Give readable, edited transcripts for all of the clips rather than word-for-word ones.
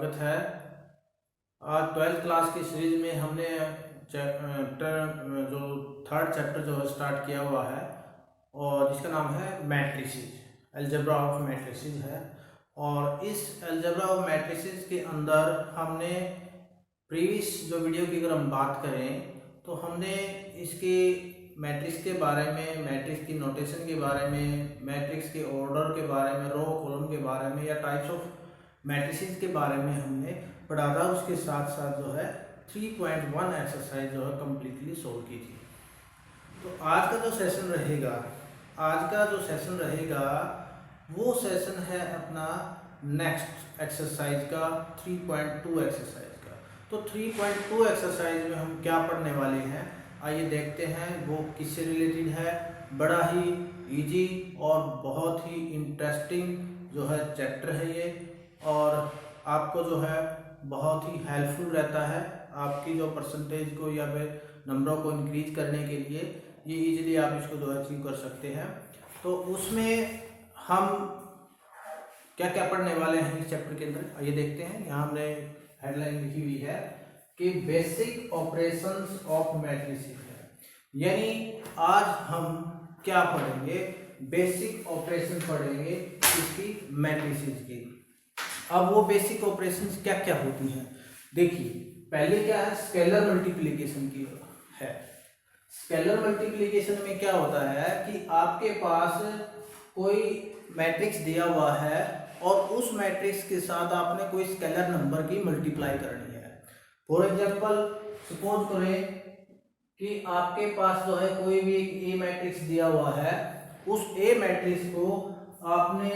स्वागत है। आज 12th क्लास की सीरीज में हमने चैप्टर जो थर्ड चैप्टर जो है स्टार्ट किया हुआ है और जिसका नाम है मैट्रिसेस, अलजेब्रा ऑफ मैट्रिसेस है। और इस अलजेब्रा ऑफ मैट्रिसेस के अंदर हमने प्रीवियस जो वीडियो की अगर हम बात करें तो हमने इसके मैट्रिक्स के बारे में, मैट्रिक्स की नोटेशन के बारे में, मैट्रिक्स के ऑर्डर के बारे में, रो कॉलम के बारे में या टाइप्स ऑफ मैट्रिसेस के बारे में हमने पढ़ा था। उसके साथ साथ जो है 3.1 एक्सरसाइज जो है कम्प्लीटली सोल्व की थी। तो आज का जो सेशन रहेगा वो सेशन है अपना नेक्स्ट एक्सरसाइज का 3.2 एक्सरसाइज का। तो 3.2 एक्सरसाइज में हम क्या पढ़ने वाले हैं आइए देखते हैं। वो किससे रिलेटेड है, बड़ा ही इजी और बहुत ही इंटरेस्टिंग जो है चैप्टर है ये, और आपको जो है बहुत ही हेल्पफुल रहता है आपकी जो परसेंटेज को या फिर नंबरों को इंक्रीज करने के लिए। ये इजीली आप इसको जो है अचीव कर सकते हैं। तो उसमें हम क्या क्या पढ़ने वाले हैं इस चैप्टर के अंदर आइए देखते हैं। यहाँ हमने हेडलाइन लिखी हुई है कि बेसिक ऑपरेशंस ऑफ मैट्रिसेस है, यानी आज हम क्या पढ़ेंगे, बेसिक ऑपरेशन पढ़ेंगे इसकी मैट्रिसेस की। अब वो बेसिक ऑपरेशंस क्या क्या होती हैं देखिए। पहले क्या है, स्केलर मल्टीप्लिकेशन की है। स्केलर मल्टीप्लिकेशन में क्या होता है कि आपके पास कोई मैट्रिक्स दिया हुआ है और उस मैट्रिक्स के साथ आपने कोई स्केलर नंबर की मल्टीप्लाई करनी है। फॉर एग्जांपल सपोज करें कि आपके पास जो है कोई भी एक ए मैट्रिक्स दिया हुआ है, उस ए मैट्रिक्स को आपने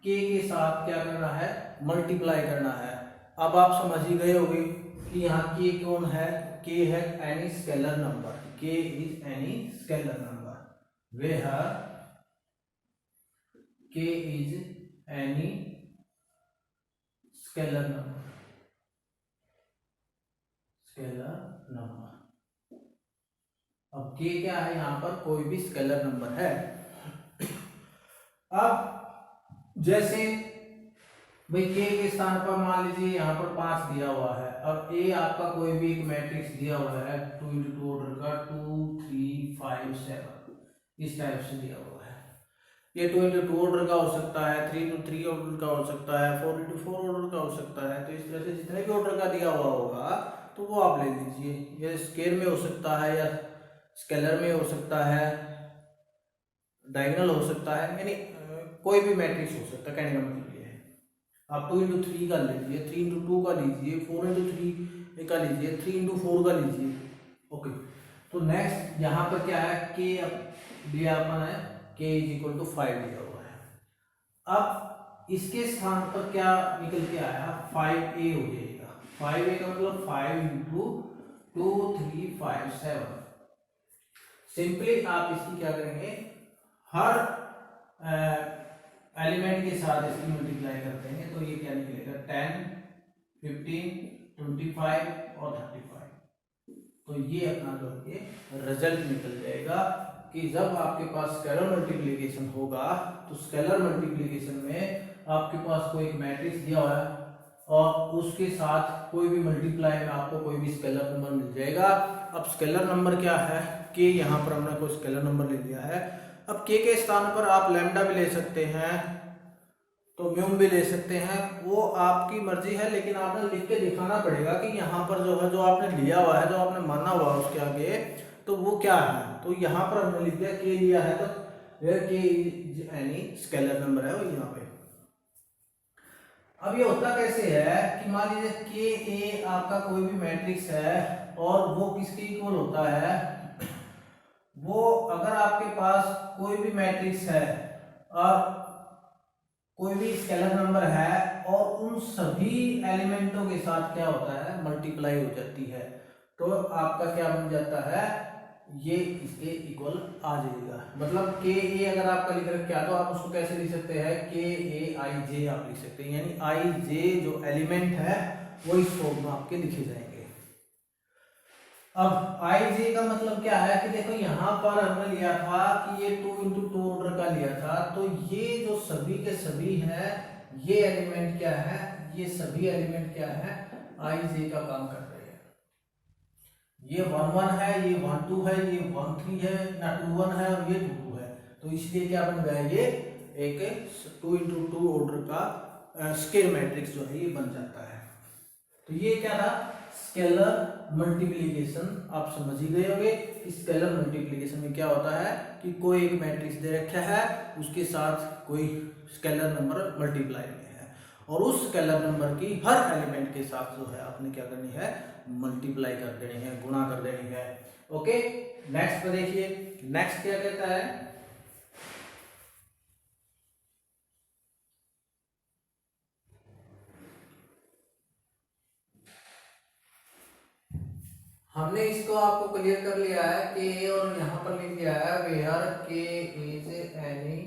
के साथ क्या करना है, मल्टीप्लाई करना है। अब आप समझ ही गए होंगे कि यहाँ के कौन है, के है any scalar number, k is any scalar number, where k is any scalar number, scalar number. अब के क्या है, यहाँ पर कोई भी स्केलर नंबर है। अब जैसे भाई के स्थान पर मान लीजिए यहाँ पर 5 दिया हुआ है। अब ए आपका कोई भी एक मैट्रिक्स दिया हुआ है 2x2 ऑर्डर का 2 3 5 7 इस टाइप से दिया हुआ है। ये 2x2 ऑर्डर का हो सकता है, 3x3 ऑर्डर का हो सकता है, 4x4 ऑर्डर का हो सकता है। तो इस तरह से जितने भी ऑर्डर का दिया हुआ होगा तो वो आप ले लीजिए। ये स्केयर में हो सकता है या स्केलर में हो सकता है, डायगोनल हो सकता है, यानी कोई भी मैट्रिक्स हो सकता है। कहने का मतलब ये है आप 2x3 का लीजिए, 3x2 का लीजिए, 4x3 का लीजिए, 3x4 का लीजिए। ओके, तो नेक्स्ट यहाँ पर क्या है, के दिया अपन है, के इज इक्वल टू 5 दिया हुआ है। अब इसके स्थान पर क्या निकल के आया, 5a हो जाएगा। 5a का मतलब 5 इंटू 2 3 5 7। सिंपली आप इसकी क्या करेंगे, हर एलिमेंट के साथ इसकी मल्टीप्लाई करते हैं तो ये क्या निकलेगा, 10 15 25 और 35। तो ये अपना जो है रिजल्ट निकल जाएगा कि जब आपके पास स्केलर मल्टीप्लिकेशन होगा तो स्केलर मल्टीप्लिकेशन में आपके पास कोई एक मैट्रिक्स दिया हुआ है और उसके साथ कोई भी मल्टीप्लाई में आपको कोई भी स्केलर नंबर मिल जाएगा। अब स्केलर नंबर क्या है, के यहाँ पर हमने कोई स्केलर नंबर ले लिया है। अब के स्थान पर आप लैम्डा भी ले सकते हैं, तो म्यूम भी ले सकते हैं, वो आपकी मर्जी है। लेकिन आपने लिख के दिखाना पड़ेगा कि यहाँ पर जो है, जो आपने लिया हुआ है, जो आपने माना हुआ है उसके आगे, तो वो क्या है। तो यहाँ पर हमने लिख दिया के लिया है, तो where k is any scalar number है वो यहाँ पे। अब ये होता कैसे है कि मान लीजिए के ए आपका कोई भी मैट्रिक्स है और वो किसके इक्वल होता है, वो अगर आपके पास कोई भी मैट्रिक्स है और कोई भी स्केलर नंबर है और उन सभी एलिमेंटों के साथ क्या होता है, मल्टीप्लाई हो जाती है, तो आपका क्या बन जाता है, ये इसके इक्वल आ जाएगा। मतलब के ए अगर आपका लिख रखा तो आप उसको कैसे लिख सकते हैं, के ए आई जे आप लिख सकते हैं, यानी आई जे जो एलिमेंट है वो इस फॉर्म में आपके लिखे जाएंगे। अब आई जे का मतलब क्या है कि देखो यहाँ पर हमने लिया था कि ये 2x2 ऑर्डर का लिया था, तो ये जो सभी के सभी है ये एलिमेंट क्या है, ये सभी एलिमेंट क्या है, आई जे का काम कर रहे हैं। ये 1 1 है, ये 1 2 है, ये 1 3 है ना, 2 1 है और ये 2 2 है। तो इसलिए क्या बन गया, ये एक 2 into 2 ऑर्डर का स्केल मैट्रिक्स जो है ये बन जाता है। तो ये क्या था, स्केलर मल्टीप्लिकेशन। आप समझ ही गए होंगे। स्केलर मल्टीप्लिकेशन में क्या होता है कि कोई एक मैट्रिक्स दे रखा है, उसके साथ कोई स्केलर नंबर मल्टीप्लाई में है और उस स्केलर नंबर की हर एलिमेंट के साथ जो है आपने क्या करनी है, मल्टीप्लाई कर देनी है, गुणा कर देनी है। ओके, नेक्स्ट पे देखिए, नेक्स्ट क्या कहता है, हमने इसको आपको क्लियर कर लिया है कि, और यहां पर लिख दिया है where k is any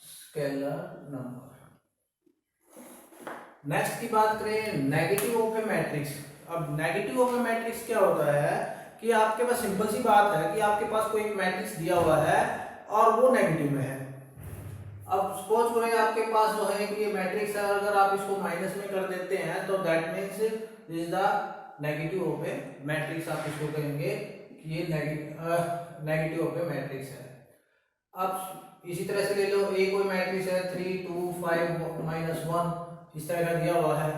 scalar number. Next की बात करें, नेगेटिव ऑफ ए मैट्रिक्स। अब नेगेटिव ऑफ ए मैट्रिक्स क्या होता है कि आपके पास सिंपल सी बात है कि आपके पास कोई एक मैट्रिक्स दिया हुआ है और वो नेगेटिव में है। अब सपोज करें आपके पास जो है कि ये मैट्रिक्स है, अगर आप इसको माइनस में कर देते हैं तो that means this is the negative of A matrix. आप इसको कहेंगे कि ये नेगेटिव ऑफ ए मैट्रिक्स है। अब इसी तरह से ले लो, ए कोई मैट्रिक्स है 3 2 5 -1 इस तरह का दिया हुआ है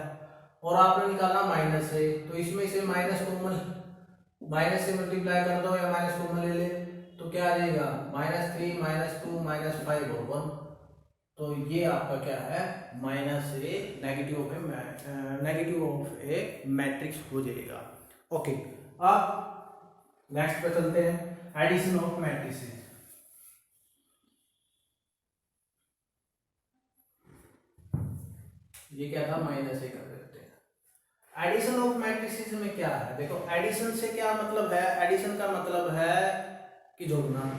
और आपने निकाला माइनस से, तो इसमें से माइनस कॉमन, माइनस से मल्टीप्लाई कर दो या माइनस कॉमन ले ले तो क्या आ जाएगा, -3 -2 -5 और 1। तो ये आपका क्या है, minus A negative of A matrix हो जाएगा। ओके, अब नेक्स्ट पे चलते हैं, एडिशन ऑफ मैट्रिसेस। ये क्या था, माइनस ए कर देते हैं। एडिशन ऑफ मैट्रिसेस में क्या है, देखो एडिशन से क्या मतलब है, एडिशन का मतलब है कि जोड़ना,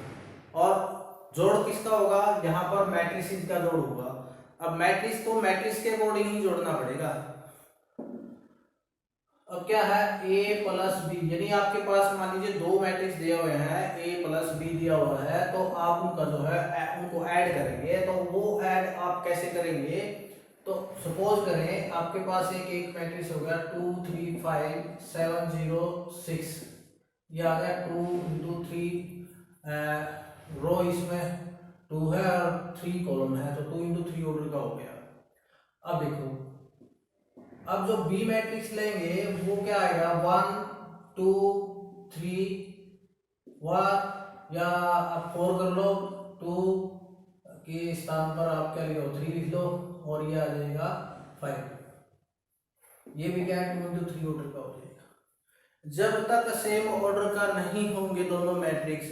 और जोड़ किसका होगा, यहाँ पर मैट्रिसेस का जोड़ होगा। अब मैट्रिक्स को मैट्रिक्स के अकॉर्डिंग ही जोड़ना पड़ेगा। अब क्या है, a प्लस बी, यानी आपके पास मान लीजिए दो मैट्रिक्स दिए हुए हैं, a प्लस बी दिया हुआ है, तो आप उनका जो है उनको ऐड करेंगे। तो वो ऐड आप कैसे करेंगे, तो सपोज करें आपके पास एक मैट्रिक्स हो गया 2 3 5 7 0 6, ये आ गया 2 into 3 रो इसमें 2 है और 3 कॉलम है, तो 2 into 3 ऑर्डर का हो गया। अब देखो, अब जो बी मैट्रिक्स लेंगे वो क्या आएगा, 1 2 3 1 या आप 4 कर लो, 2 के स्थान पर आप क्या लिख लो 3 लिख लो और ये आ जाएगा 5। ये भी क्या है, 2 into 3 ऑर्डर का हो जाएगा। जब तक सेम ऑर्डर का नहीं होंगे दोनों मैट्रिक्स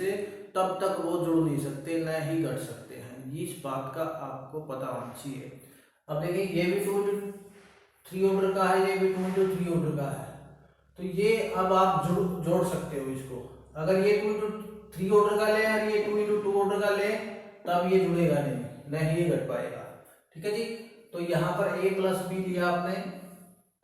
तब तक वो जुड़ नहीं सकते, न ही घट सकते हैं। इस बात का आपको पता होना चाहिए। अब देखिए, ये भी 2 into 3 ऑर्डर का है, ये भी 2 into 3 ऑर्डर का है, तो ये अब आप जोड़ सकते हो इसको। अगर ये 2 into 3 ऑर्डर का ले और ये 2 into 2 ऑर्डर का ले तब ये जुड़ेगा नहीं, न ही ये घट पाएगा। ठीक है जी, तो यहाँ पर a प्लस बी लिया आपने,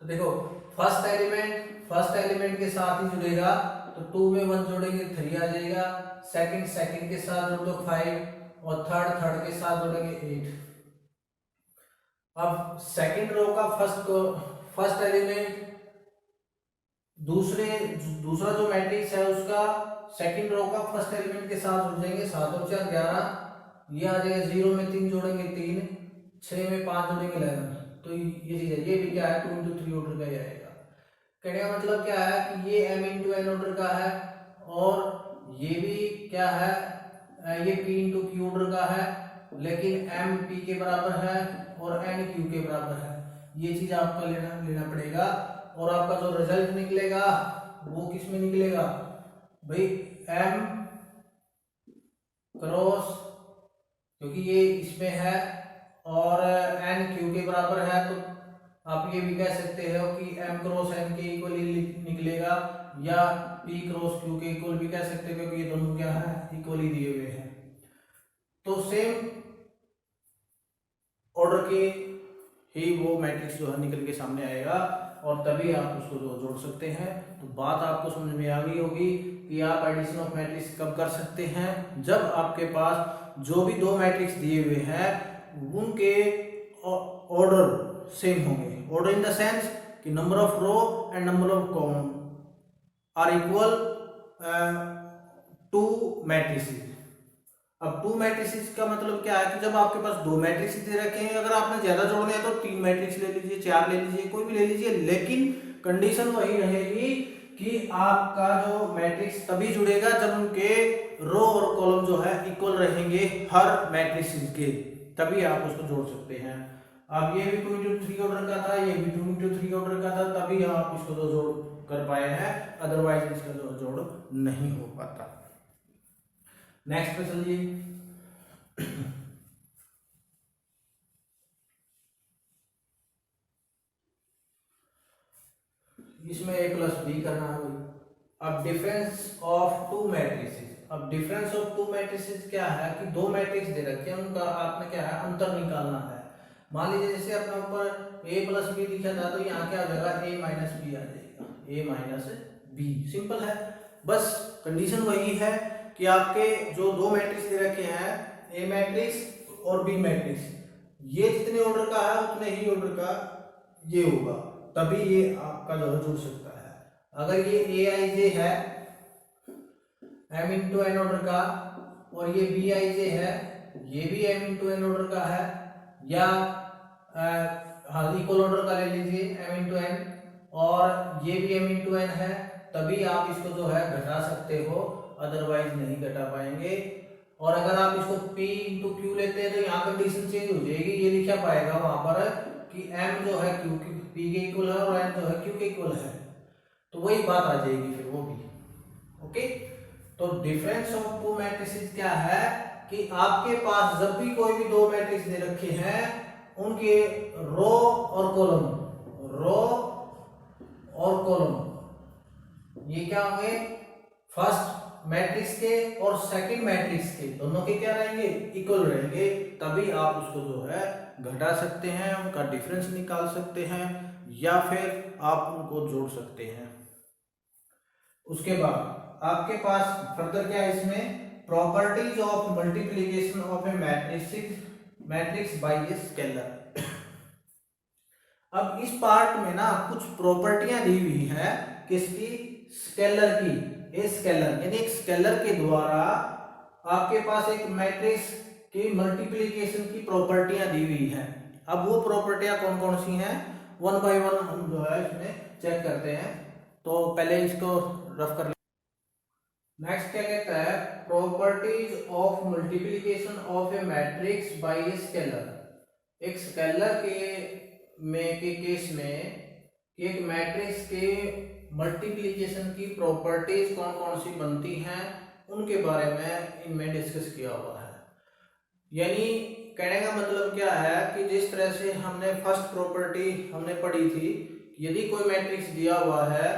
तो देखो फर्स्ट एलिमेंट के साथ ही जुड़ेगा, तो 2 में 1 जोड़ेंगे 3 आ जाएगा, सेकंड के साथ जोड़ दो 5 और थर्ड के साथ जोड़ेंगे 8। अब सेकंड रो का फर्स्ट एलिमेंट दूसरा जो मैट्रिक्स है उसका सेकंड रो का फर्स्ट एलिमेंट के साथ जुड़ जाएंगे, 7 और 4 11, ये आ जाएगा 0 में 3 जोड़ेंगे 3, 6 में 5 जोड़ेंगे 11। तो ये चीज है, ये भी क्या है 2 into 3 ऑर्डर का ही आएगा। कहने का मतलब क्या है कि ये m into n ऑर्डर का है और ये भी क्या है, ये p into q ऑर्डर का है, लेकिन m p के बराबर है और n q के बराबर है। ये चीज आपका लेना पड़ेगा और आपका जो रिजल्ट निकलेगा वो किस में निकलेगा भाई, m क्रॉस, क्योंकि ये इसमें है और n q के बराबर है, तो आप ये भी कह सकते हो कि m क्रॉस n के इक्वल निकलेगा, या p क्रॉस q के इक्वल भी कह सकते हो, क्योंकि ये दोनों क्या है इक्वल ही दिए हुए हैं। तो सेम ऑर्डर के ही वो मैट्रिक्स जो है निकल के सामने आएगा और तभी आप उसको जोड़ सकते हैं। तो बात आपको समझ में आ गई होगी कि आप एडिशन ऑफ मैट्रिक्स कब कर सकते हैं, जब आपके पास जो भी दो मैट्रिक्स दिए हुए हैं उनके ऑर्डर सेम होंगे। ऑर्डर इन द सेंस कि number of row and number of column are equal to matrices. अब टू मैट्रिसेस का मतलब क्या है कि जब आपके पास दो मैट्रिक्स दे रखे हैं, अगर आपने ज्यादा जोड़ने हैं तो तीन मैट्रिक्स ले लीजिए, चार ले लीजिए, कोई भी ले लीजिए, लेकिन कंडीशन वही रहेगी कि आपका जो मैट्रिक्स तभी जुड़ेगा जब उनके रो और कॉलम जो है इक्वल रहेंगे हर मैट्रिक्स के, तभी आप उसको जोड़ सकते हैं। अब ये भी 2 into 3 ऑर्डर का था, ये भी 2 into 3 ऑर्डर का था, तभी आप इसको तो जोड़ कर पाए हैं, अदरवाइज इसका जो जोड़ नहीं हो पाता। नेक्स्ट पे चलिए। इसमें a प्लस बी करना है। अब डिफरेंस ऑफ टू मैट्रिसेस, अब डिफरेंस ऑफ टू मैट्रिसेस क्या है कि दो मैट्रिक्स दे रखे हैं, उनका आपने क्या है अंतर निकालना है। मान लीजिए जैसे अपने ऊपर a प्लस बी लिखा था, तो यहाँ क्या आ जाएगा a माइनस बी आ जाएगा, a माइनस बी। सिंपल है, बस कंडीशन वही है कि आपके जो दो मैट्रिक्स दे रखे हैं, a मैट्रिक्स और b मैट्रिक्स, ये जितने ऑर्डर का है उतने ही ऑर्डर का ये होगा, तभी ये आपका जो है जुड़ सकता है। अगर ये ए आई जे है m इंटू एन ऑर्डर का, और ये बी आई जे है, ये भी m इंटू एन ऑर्डर का है, या इक्वल ऑर्डर का ले लीजिए m इंटू एन, और ये भी m इंटू एन है, तभी आप इसको जो है घटा सकते हो, अदरवाइज नहीं घटा पाएंगे। और अगर आप इसको p इंटू क्यू लेते हैं तो यहाँ कंडीशन चेंज हो जाएगी, ये लिखा पाएगा वहां पर कि m जो है q की p के इक्वल है और n जो है q के इक्वल है, तो वही बात आ जाएगी फिर वो भी। ओके, तो डिफरेंस ऑफ टू मैट्रिसेस क्या है कि आपके पास जब भी कोई भी दो मैट्रिक्स दे रखे हैं, उनके रो और कॉलम, रो और कॉलम ये क्या होंगे, फर्स्ट मैट्रिक्स के और सेकंड मैट्रिक्स के दोनों के क्या रहेंगे, इक्वल रहेंगे, तभी आप उसको जो है घटा सकते हैं, उनका डिफरेंस निकाल सकते हैं, या फिर आप उनको जोड़ सकते हैं। उसके बाद आपके पास फर्दर क्या है इसमें, properties of multiplication of A matrix bye a scalar. अब इस पार्ट में ना कुछ प्रॉपर्टियां दी हुई है, किसकी, स्केलर की। ए स्केलर यानी एक स्केलर के द्वारा आपके पास एक मैट्रिक्स की मल्टीप्लिकेशन की प्रॉपर्टियां दी हुई है। अब वो प्रॉपर्टियां कौन कौन सी हैं, वन बाय वन हम जो है इसमें चेक करते हैं। तो पहले इसको रफ कर। नेक्स्ट क्या कहता है, properties of multiplication of A matrix bye a scalar. एक स्केलर के केस में एक मैट्रिक्स के मल्टीप्लिकेशन की प्रॉपर्टीज कौन कौन सी बनती हैं, उनके बारे में इनमें डिस्कस किया हुआ है। यानी कहने का मतलब क्या है कि जिस तरह से हमने फर्स्ट प्रॉपर्टी हमने पढ़ी थी, यदि कोई मैट्रिक्स दिया हुआ है,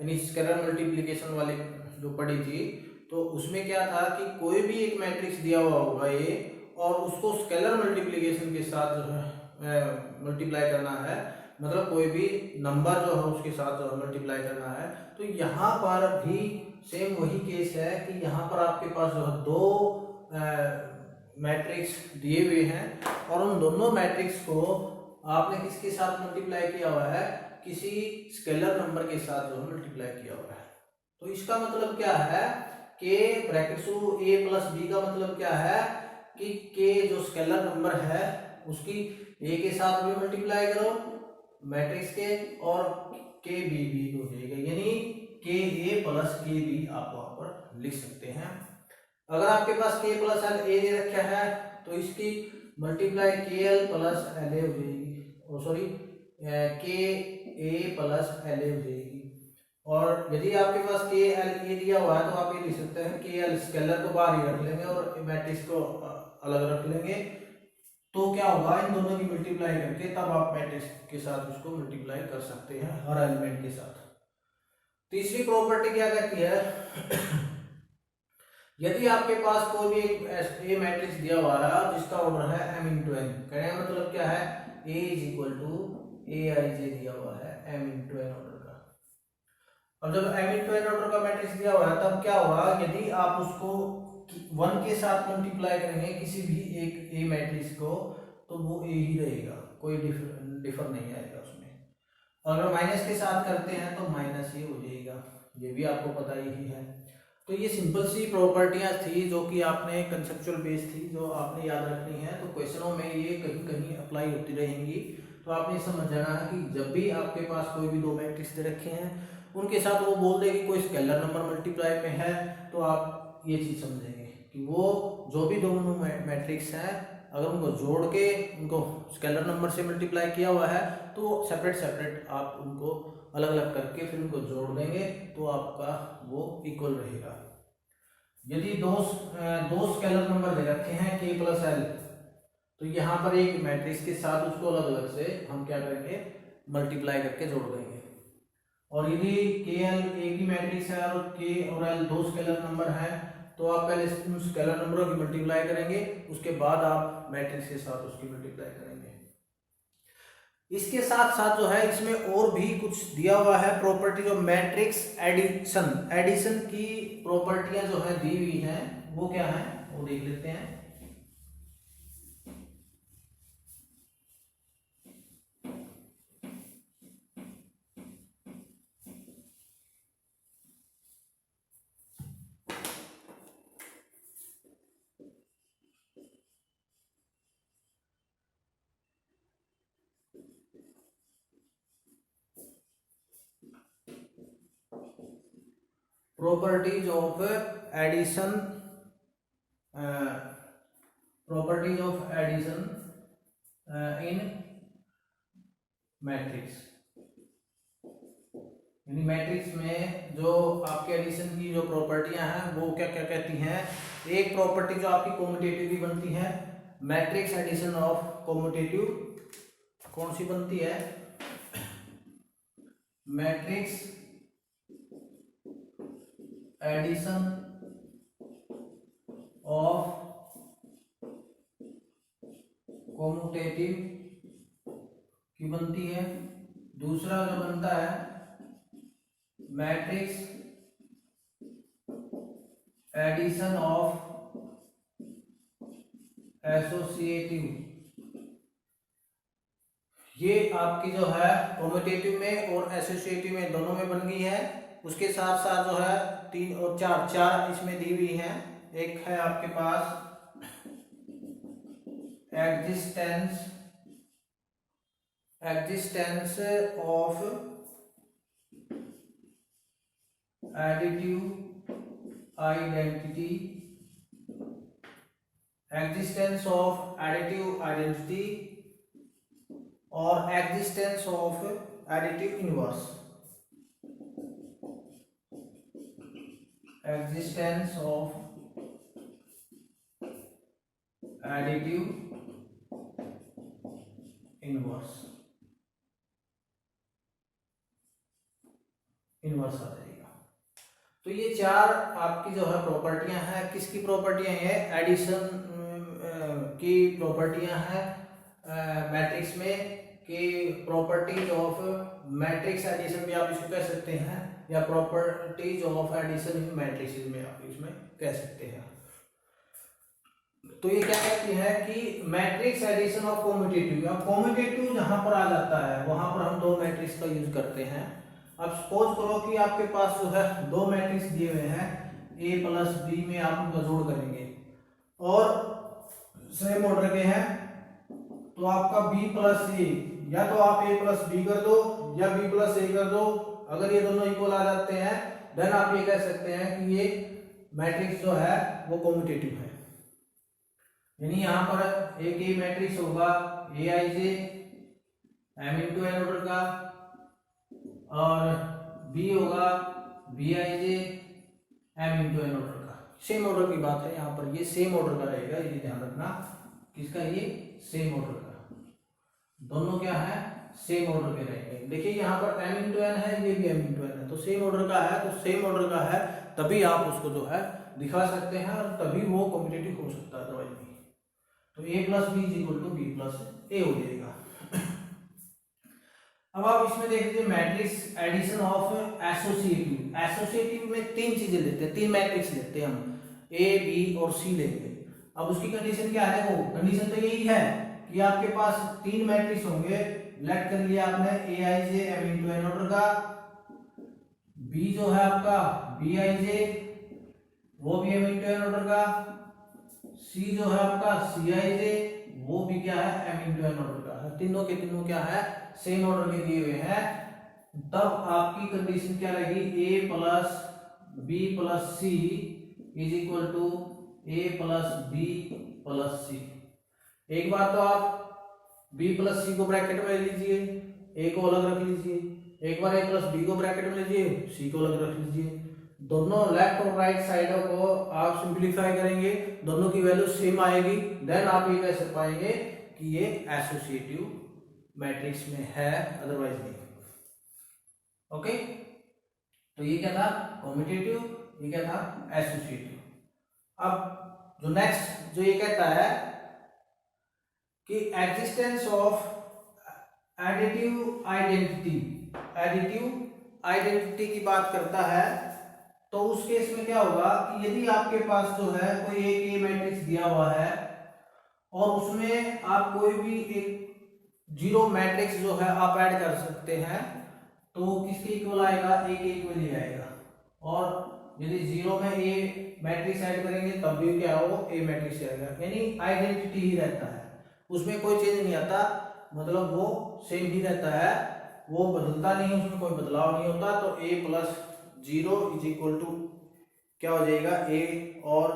यानी स्केलर मल्टीप्लिकेशन वाली जो पढ़ी थी, तो उसमें क्या था कि कोई भी एक मैट्रिक्स दिया हुआ होगा ये, और उसको स्केलर मल्टीप्लिकेशन के साथ जो है मल्टीप्लाई करना है, मतलब कोई भी नंबर जो है उसके साथ जो है मल्टीप्लाई करना है। तो यहाँ पर भी सेम वही केस है कि यहाँ पर आपके पास जो है दो मैट्रिक्स दिए हुए हैं, और उन दोनों मैट्रिक्स को आपने किसके साथ मल्टीप्लाई किया हुआ है, किसी स्केलर नंबर के साथ जो है मल्टीप्लाई किया हुआ है। तो इसका मतलब क्या है कि ब्रैकेट शुरू a प्लस बी का मतलब क्या है कि k जो स्केलर नंबर है उसकी a के साथ भी मल्टीप्लाई करो मैट्रिक्स के, और k b भी हो जाएगा, यानी k a plus k b आप वहां पर लिख सकते हैं। अगर आपके पास k प्लस l a दे रखा है तो इसकी multiply k l plus l a हो जाएगी, sorry k a plus l a हो जाएगी। और यदि आपके पास के एल ए दिया हुआ है तो आप ये लिख सकते हैं के एल स्केलर को बाहर ही रख लेंगे और मैट्रिक्स को अलग रख लेंगे, तो क्या होगा, इन दोनों की मल्टीप्लाई करके तब आप मैट्रिक्स के साथ उसको मल्टीप्लाई कर सकते हैं हर एलिमेंट के साथ। तीसरी प्रॉपर्टी क्या कहती है, यदि आपके पास कोई भी एक ए मैट्रिक्स दिया हुआ है जिसका ऑर्डर है m इंटू एन, कहने का मतलब क्या है, a is equal to A I जे दिया हुआ है m इंटू एन ऑर्डर का। अब जब m इंटू एन ऑर्डर का मैट्रिक्स दिया हुआ है तब क्या होगा, यदि आप उसको 1 के साथ मल्टीप्लाई करेंगे किसी भी एक ए मैट्रिक्स को, तो वो ए ही रहेगा, कोई डिफर नहीं आएगा उसमें। और अगर माइनस के साथ करते हैं तो माइनस ही हो जाएगा, ये भी आपको पता ही है। तो ये सिंपल सी प्रॉपर्टियां थी जो कि आपने कंसेप्चुअल बेस थी जो आपने याद रखनी है। तो क्वेश्चनों में ये कहीं कहीं अप्लाई होती रहेंगी। तो आपने समझ जाना है कि जब भी आपके पास कोई भी दो मैट्रिक्स दे रखे हैं उनके साथ वो बोल दे कि कोई स्केलर नंबर मल्टीप्लाई में है, तो आप ये चीज़ समझेंगे कि वो जो भी दोनों मैट्रिक्स हैं अगर उनको जोड़ के उनको स्केलर नंबर से मल्टीप्लाई किया हुआ है तो सेपरेट सेपरेट आप उनको अलग अलग करके फिर उनको जोड़ देंगे तो आपका वो इक्वल रहेगा। यदि दो स्केलर नंबर दे रखे हैं k प्लस एल, तो यहाँ पर एक मैट्रिक्स के साथ उसको अलग अलग से हम क्या करेंगे मल्टीप्लाई करके जोड़ देंगे। और यदि के एल एक ही मैट्रिक्स है और के और एल दो स्केलर नंबर है तो आप पहले उन स्केलर नंबरों की मल्टीप्लाई करेंगे, उसके बाद आप मैट्रिक्स के साथ उसकी मल्टीप्लाई करेंगे। इसके साथ साथ जो है इसमें और भी कुछ दिया हुआ है property of matrix addition. Addition की प्रॉपर्टियां जो है दी हुई हैं वो क्या है वो देख लेते हैं। Properties of addition, properties of addition in matrix, यानी मैट्रिक्स में जो आपके एडिशन की जो प्रॉपर्टियां हैं वो क्या क्या कहती हैं। एक प्रॉपर्टी जो आपकी कॉम्यूटेटिव भी बनती है, मैट्रिक्स एडिशन ऑफ कॉम्यूटेटिव कौन सी बनती है, मैट्रिक्स एडिशन ऑफ कॉम्यूटेटिव की बनती है। दूसरा जो बनता है मैट्रिक्स एडिशन ऑफ एसोसिएटिव, ये आपकी जो है कॉम्यूटेटिव में और एसोसिएटिव में दोनों में बन गई है। उसके साथ साथ जो है तीन और चार इसमें दी हुई हैं। एक है आपके पास existence of additive identity, existence of additive identity और existence of additive inverse, existence of additive inverse आ जाएगा। तो ये चार आपकी जो है प्रॉपर्टियां हैं। किसकी प्रॉपर्टियां हैं, एडिशन की प्रॉपर्टियां हैं मैट्रिक्स में, कि प्रॉपर्टीज ऑफ मैट्रिक्स एडिशन भी आप इसको कह सकते हैं, या properties of addition in matrix में आप इसमें कह सकते हैं। तो ये क्या कहती है कि मैट्रिक्स एडिशन ऑफ कॉम्यूटेटिव, अब कॉम्यूटेटिव जहां पर आ जाता है वहां पर हम दो मैट्रिक्स का यूज करते हैं। अब सपोज करो कि आपके पास जो है दो मैट्रिक्स दिए हुए हैं, ए प्लस बी में आप उनका जोड़ करेंगे और सेम ऑर्डर के हैं, तो आपका बी प्लस ए, या तो आप ए प्लस बी कर दो या बी प्लस ए कर दो। अगर ये दोनों इक्वल आ जाते हैं देन आप ये कह सकते हैं कि ये मैट्रिक्स जो है वो कॉम्यूटेटिव है। यानी यहाँ पर एक ए मैट्रिक्स होगा A I J M into N order का, और बी होगा B I J M into N order का। सेम ऑर्डर की बात है यहाँ पर, ये सेम ऑर्डर का रहेगा, ये ध्यान रखना। किसका, ये सेम ऑर्डर का, दोनों क्या है सेम ऑर्डर के रहेंगे। देखिए यहाँ पर m इंटू एन है, ये भी m इंटू एन है, तो सेम ऑर्डर का है, तो सेम ऑर्डर का है तभी आप उसको जो है दिखा सकते हैं और तभी वो कॉम्पिटिटिव हो सकता है, अदरवाइज नहीं। तो a plus b is equal to b plus a हो जाएगा। अब आप इसमें देख लीजिए matrix addition of associative. Associative में तीन चीजें लेते हैं, तीन मैट्रिक्स लेते हैं हम, ए बी और सी लेंगे। अब उसकी कंडीशन क्या है, वो कंडीशन तो यही है कि आपके पास तीन मैट्रिक्स होंगे लेट कर लिया आपने ए I J M into N order का, बी जो है आपका बी आई जे वो भी एम इंटू एन ऑर्डर का, सी जो है आपका सी आई जे वो भी क्या है एम इंटू एन ऑर्डर का है। तीनों के तीनों क्या है सेम ऑर्डर के दिए हुए हैं। तब आपकी कंडीशन क्या रहेगी, a plus b plus c is equal to a plus b plus c. एक बार तो आप b प्लस सी को ब्रैकेट में ले लीजिए, a को अलग रख लीजिए, एक बार a प्लस बी को ब्रैकेट में लीजिए, c को अलग रख लीजिए। दोनों लेफ्ट और राइट साइडों को आप सिंप्लीफाई करेंगे, दोनों की वैल्यू सेम आएगी, देन आप ये कह सकते पाएंगे कि ये एसोसिएटिव मैट्रिक्स में है, अदरवाइज नहीं। ओके, तो ये क्या था कॉम्यूटेटिव, ये क्या था एसोसिएटिव। अब जो नेक्स्ट जो ये कहता है कि existence of additive identity, additive identity की बात करता है, तो उस केस में क्या होगा कि यदि आपके पास जो है कोई एक ए मैट्रिक्स दिया हुआ है और उसमें आप कोई भी एक जीरो मैट्रिक्स जो है आप ऐड कर सकते हैं, तो किसके इक्वल आएगा, ए के इक्वल ही आएगा। और यदि जीरो में ए मैट्रिक्स ऐड करेंगे तब भी क्या हो ए मैट्रिक्स आएगा, यानी आइडेंटिटी ही रहता है, उसमें कोई चेंज नहीं आता, मतलब वो सेम ही रहता है, वो बदलता नहीं, उसमें कोई बदलाव नहीं होता। तो a plus zero is equal to क्या हो जाएगा a, और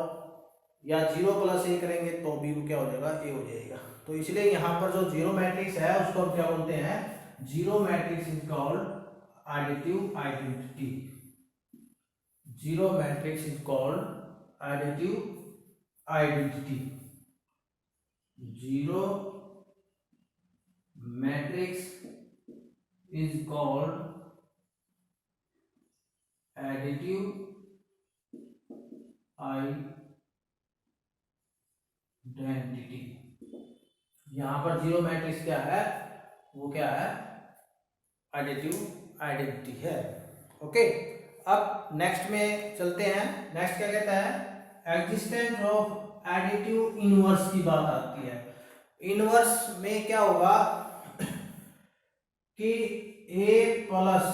या जीरो प्लस ए करेंगे तो भी क्या हो जाएगा a हो जाएगा। तो इसलिए यहाँ पर जो जीरो मैट्रिक्स है उसको हम क्या बोलते हैं, zero matrix is called additive identity. Zero matrix is called additive identity. Zero matrix is called additive identity। यहां पर जीरो मैट्रिक्स क्या है, वो क्या है एडिटिव आइडेंटिटी है। ओके, अब नेक्स्ट में चलते हैं। नेक्स्ट क्या कहता है, एग्जिस्टेंस ऑफ एडिटिव इनवर्स की बात आती है। इनवर्स में क्या होगा कि a प्लस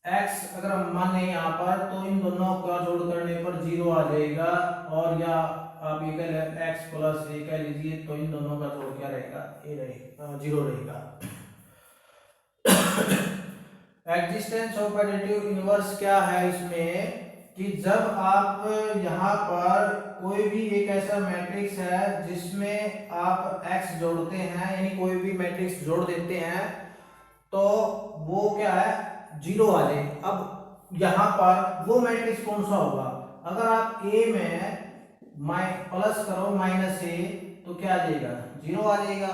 एक्स अगर हम माने यहाँ पर, तो इन दोनों का जोड़ करने पर जीरो आ जाएगा, और या आप ये कह लें एक्स प्लस ए कह लीजिए, तो इन दोनों का जोड़ क्या रहेगा, ए रहेगा, जीरो रहेगा। एग्जिस्टेंस ऑफ एडिटिव इनवर्स क्या है इसमें, कि जब आप यहाँ पर कोई भी एक ऐसा मैट्रिक्स है जिसमें आप x जोड़ते हैं, यानी कोई भी मैट्रिक्स जोड़ देते हैं, तो वो क्या है जीरो आ जाए। अब यहाँ पर वो मैट्रिक्स कौन सा होगा, अगर आप a में प्लस करो माइनस ए तो क्या आ जाएगा, जीरो आ जाएगा।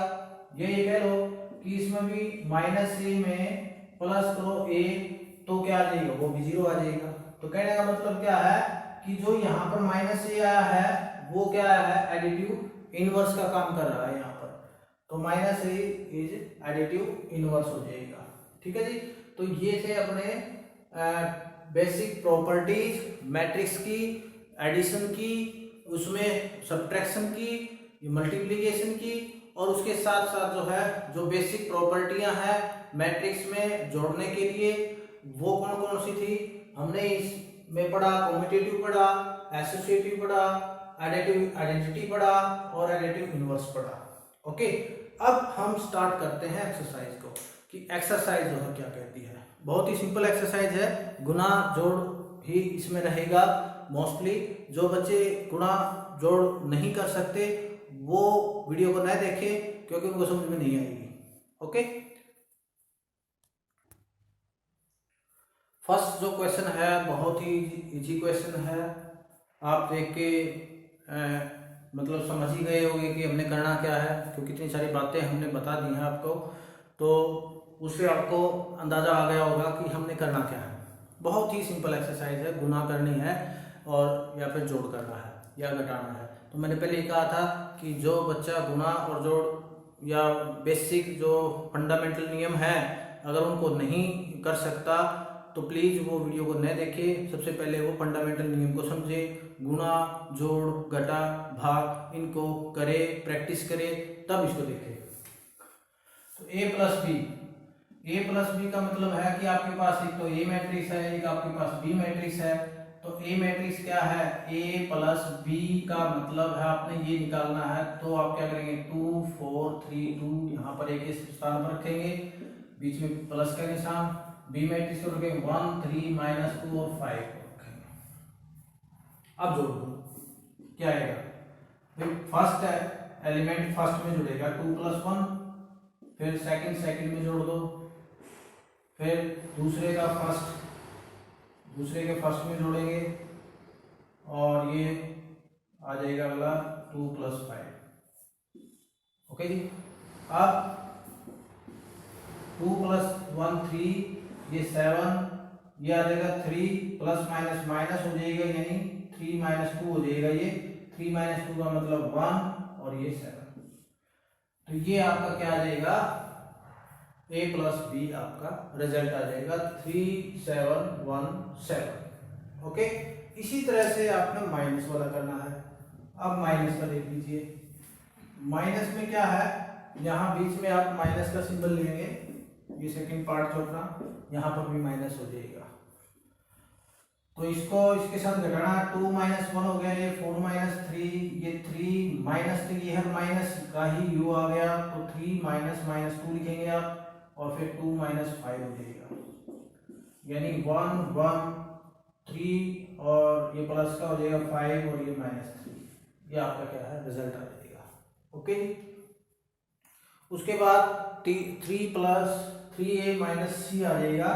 ये कह लो कि इसमें भी माइनस ए में प्लस करो ए तो क्या आ जाएगा, वो भी जीरो आ जाएगा। तो कहने का मतलब क्या है कि जो यहाँ पर माइनस ए आया है वो क्या है एडिटिव इनवर्स का काम कर रहा है यहाँ पर, तो minus A is additive inverse हो जाएगा। ठीक है जी, तो ये थे अपने बेसिक प्रॉपर्टीज मैट्रिक्स की, एडिशन की, उसमें सब्ट्रैक्शन की, मल्टीप्लिकेशन की, और उसके साथ साथ जो है जो बेसिक प्रॉपर्टियां हैं मैट्रिक्स में जोड़ने के लिए वो कौन कौन सी थी हमने इसमें पढ़ा, कॉम्यूटेटिव पढ़ा, एसोसिएटिव पढ़ा, एडिटिव आइडेंटिटी पढ़ा और एडिटिव इनवर्स पढ़ा। ओके, अब हम स्टार्ट करते हैं एक्सरसाइज को, कि एक्सरसाइज जो है क्या कहती है। बहुत ही सिंपल एक्सरसाइज है, गुना जोड़ ही इसमें रहेगा मोस्टली। जो बच्चे गुणा जोड़ नहीं कर सकते वो वीडियो को न देखें, क्योंकि उनको समझ में नहीं आएगी। ओके, फर्स्ट जो क्वेश्चन है बहुत ही इजी क्वेश्चन है, आप देख के मतलब समझ ही गए होंगे कि हमने करना क्या है, क्योंकि इतनी सारी बातें हमने बता दी हैं आपको, तो उससे आपको अंदाज़ा आ गया होगा कि हमने करना क्या है। बहुत ही सिंपल एक्सरसाइज है, गुना करनी है और या फिर जोड़ करना है या घटाना है। तो मैंने पहले ही कहा था कि जो बच्चा गुना और जोड़ या बेसिक जो फंडामेंटल नियम है अगर उनको नहीं कर सकता तो प्लीज़ वो वीडियो को न देखे, सबसे पहले वो फंडामेंटल नियम को समझे, गुणा जोड़ घटा भाग इनको करे, प्रैक्टिस करे, तब इसको देखे। तो ए प्लस बी का मतलब है कि आपके पास एक तो ए मैट्रिक्स है, एक आपके पास बी मैट्रिक्स है। तो ए मैट्रिक्स क्या है, ए प्लस बी का मतलब है आपने ये निकालना है। तो आप क्या करेंगे, 2 4 3 2 यहाँ पर एक स्थान पर रखेंगे, बीच में प्लस का निशान। बी मैट्रिक्स को रखेंगे 1 3 -2 और 5 रखेंगे। अब जोड़ दो, क्या आएगा, फर्स्ट एलिमेंट फर्स्ट में जुड़ेगा 2 + 1, फिर सेकंड में जोड़ दो, फिर दूसरे के फर्स्ट में जोड़ेंगे और ये आ जाएगा अगला 2 + 5। ओके जी। अब 2 + 1 3, ये 7, ये आ जाएगा 3 प्लस माइनस माइनस हो जाएगा, यानी 3 - 2 हो जाएगा। ये 3 - 2 का मतलब 1 और ये 7। तो ये आपका क्या आ जाएगा, a प्लस बी आपका रिजल्ट आ जाएगा 3 7 1 7। ओके, इसी तरह से आपने माइनस वाला करना है। अब माइनस का देख लीजिए, माइनस में क्या है, यहाँ बीच में आप माइनस का सिंबल लेंगे, ये सेकंड पार्ट जो अपना, यहाँ पर भी माइनस हो जाएगा। तो इसको इसके साथ घटाना, 2 - 1 हो गया, ये 4 - 3, ये 3 -3, ये है माइनस का ही u आ गया, तो 3 - -2 लिखेंगे आप, और फिर 2 - 5 हो जाएगा, यानी 1 1 3 और ये प्लस का हो जाएगा 5 और ये -3। ये आपका क्या है, रिजल्ट आ जाएगा। ओके, उसके बाद 3 + 3a - c आ जाएगा।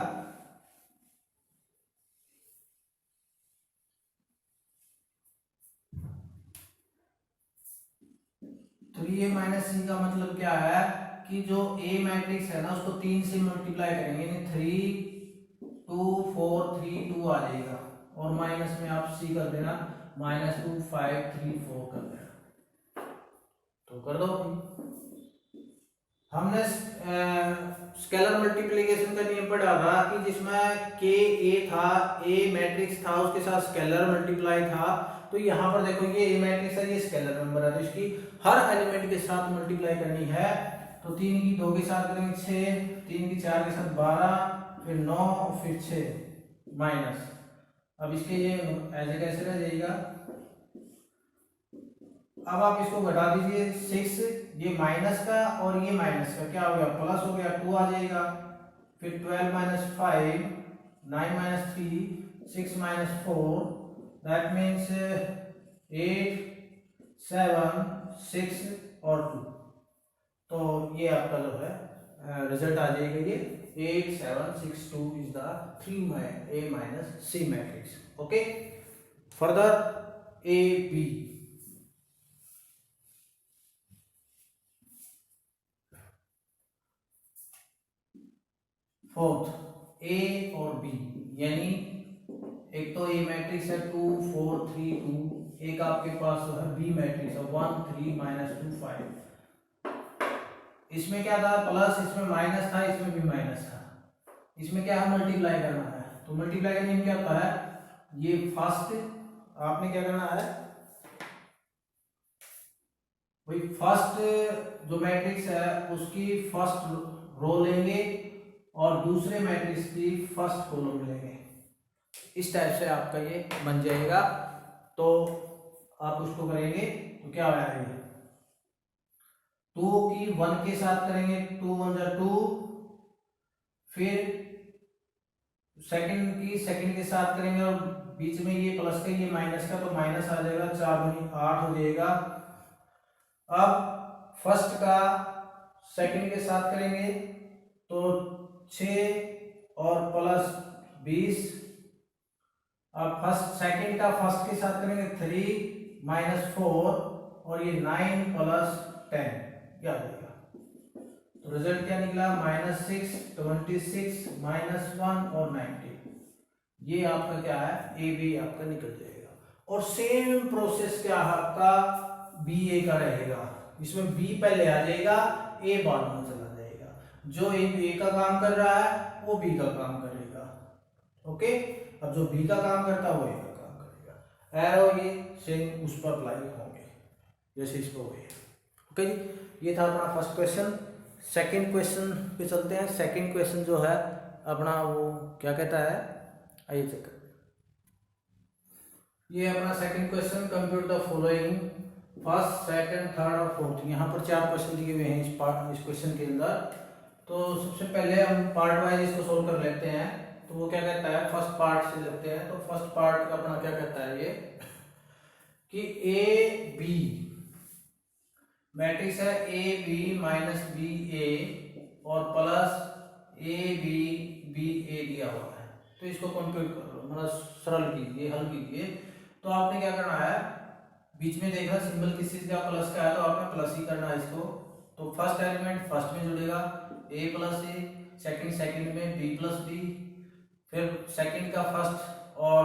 तो ये -c का मतलब क्या है कि जो a मैट्रिक्स है ना, उसको 3 से मल्टीप्लाई करेंगे, यानी 3 2 4 3 2 आ जाएगा, और माइनस में आप c कर देना, -2 5 3 4 कर देना। तो कर दो। हमने स्केलर मल्टीप्लिकेशन का नियम पढ़ा था कि जिसमें k a था, a मैट्रिक्स था, उसके साथ स्केलर मल्टीप्लाई था। तो यहाँ पर देखो, ये a मैट्रिक्स है, ये स्केलर नंबर है, तो इसकी हर एलिमेंट के साथ मल्टीप्लाई करनी है। तो 3 की 2 के साथ करेंगे 6, 3 की 4 के साथ 12, फिर 9, फिर 6 माइनस। अब इसके ये ऐसे कैसे रह जाएगा, अब आप इसको घटा दीजिए, 6, ये माइनस का और ये माइनस का क्या हो गया, प्लस हो गया, 2 आ जाएगा। फिर 12 - 5 9 - 3 6 - 4, दैट मीन्स 8 7 6 और 2। तो ये आपका जो है रिजल्ट आ जाएगा, ये 8 7 6 2 is the 3a - c matrix. Okay, further a b, fourth a और बी, यानी एक तो ए मैट्रिक्स है 2 4 3 2, एक आपके पास है बी मैट्रिक्स है 1 3 -2 5। इसमें क्या था, प्लस, इसमें माइनस था, इसमें भी माइनस था। इसमें क्या है, मल्टीप्लाई करना है। तो मल्टीप्लाई का नियम क्या होता है, ये फर्स्ट आपने क्या करना है, भाई फर्स्ट जो मैट्रिक्स है उसकी फर्स्ट रो लेंगे और दूसरे मैट्रिक्स की फर्स्ट कॉलम लेंगे। इस टाइप से आपका ये बन जाएगा। तो आप उसको करेंगे तो क्या आएगा, 2 की 1 के साथ करेंगे, 2 1 जा 2, फिर सेकंड की सेकंड के साथ करेंगे और बीच में ये प्लस का ये माइनस का, तो माइनस आ जाएगा, 4 दूनी 8 हो जाएगा। अब फर्स्ट का सेकंड के साथ करेंगे तो 6 और प्लस 20। अब फर्स्ट सेकंड का फर्स्ट के साथ करेंगे 3 - 4 और ये 9 + 10, क्या हो जाएगा। तो रिजल्ट क्या निकला, -6 26 -1 और 90। ये आपका क्या है, ए बी आपका निकल जाएगा। और सेम प्रोसेस क्या है आपका बी ए का रहेगा, इसमें बी पहले आ जाएगा, ए बाद में चला जाएगा। जो ए का काम कर रहा है वो बी का काम करेगा। ओके, अब जो बी का काम करता है वो ए का काम करेगा। एरो ये सेम उस पर अप्लाई होंगे जैसे इसको हुए। ओके जी, ये था अपना फर्स्ट क्वेश्चन। सेकंड क्वेश्चन पे चलते हैं। सेकंड क्वेश्चन जो है अपना वो क्या कहता है, आइए चेक। ये अपना second question, compute the following first second third और फोर्थ। यहाँ पर 4 क्वेश्चन दिए हुए हैं इस क्वेश्चन के अंदर। तो सबसे पहले हम पार्ट वाइज इसको सोल्व कर लेते हैं। तो वो क्या कहता है, फर्स्ट पार्ट से लेते हैं। तो फर्स्ट पार्ट का अपना क्या कहता है ये कि ए बी मैट्रिक्स है, ए बी माइनस बी ए और प्लस ए बी बी ए दिया हुआ है। तो इसको कंप्यूट करो, मतलब सरल कीजिए, हल कीजिए। तो आपने क्या करना है, बीच में देखा सिंबल किस चीज का प्लस का है, तो आपने प्लस ही करना है इसको। तो फर्स्ट एलिमेंट फर्स्ट में जुड़ेगा ए प्लस ए, सेकंड में बी प्लस बी, फिर सेकंड का फर्स्ट और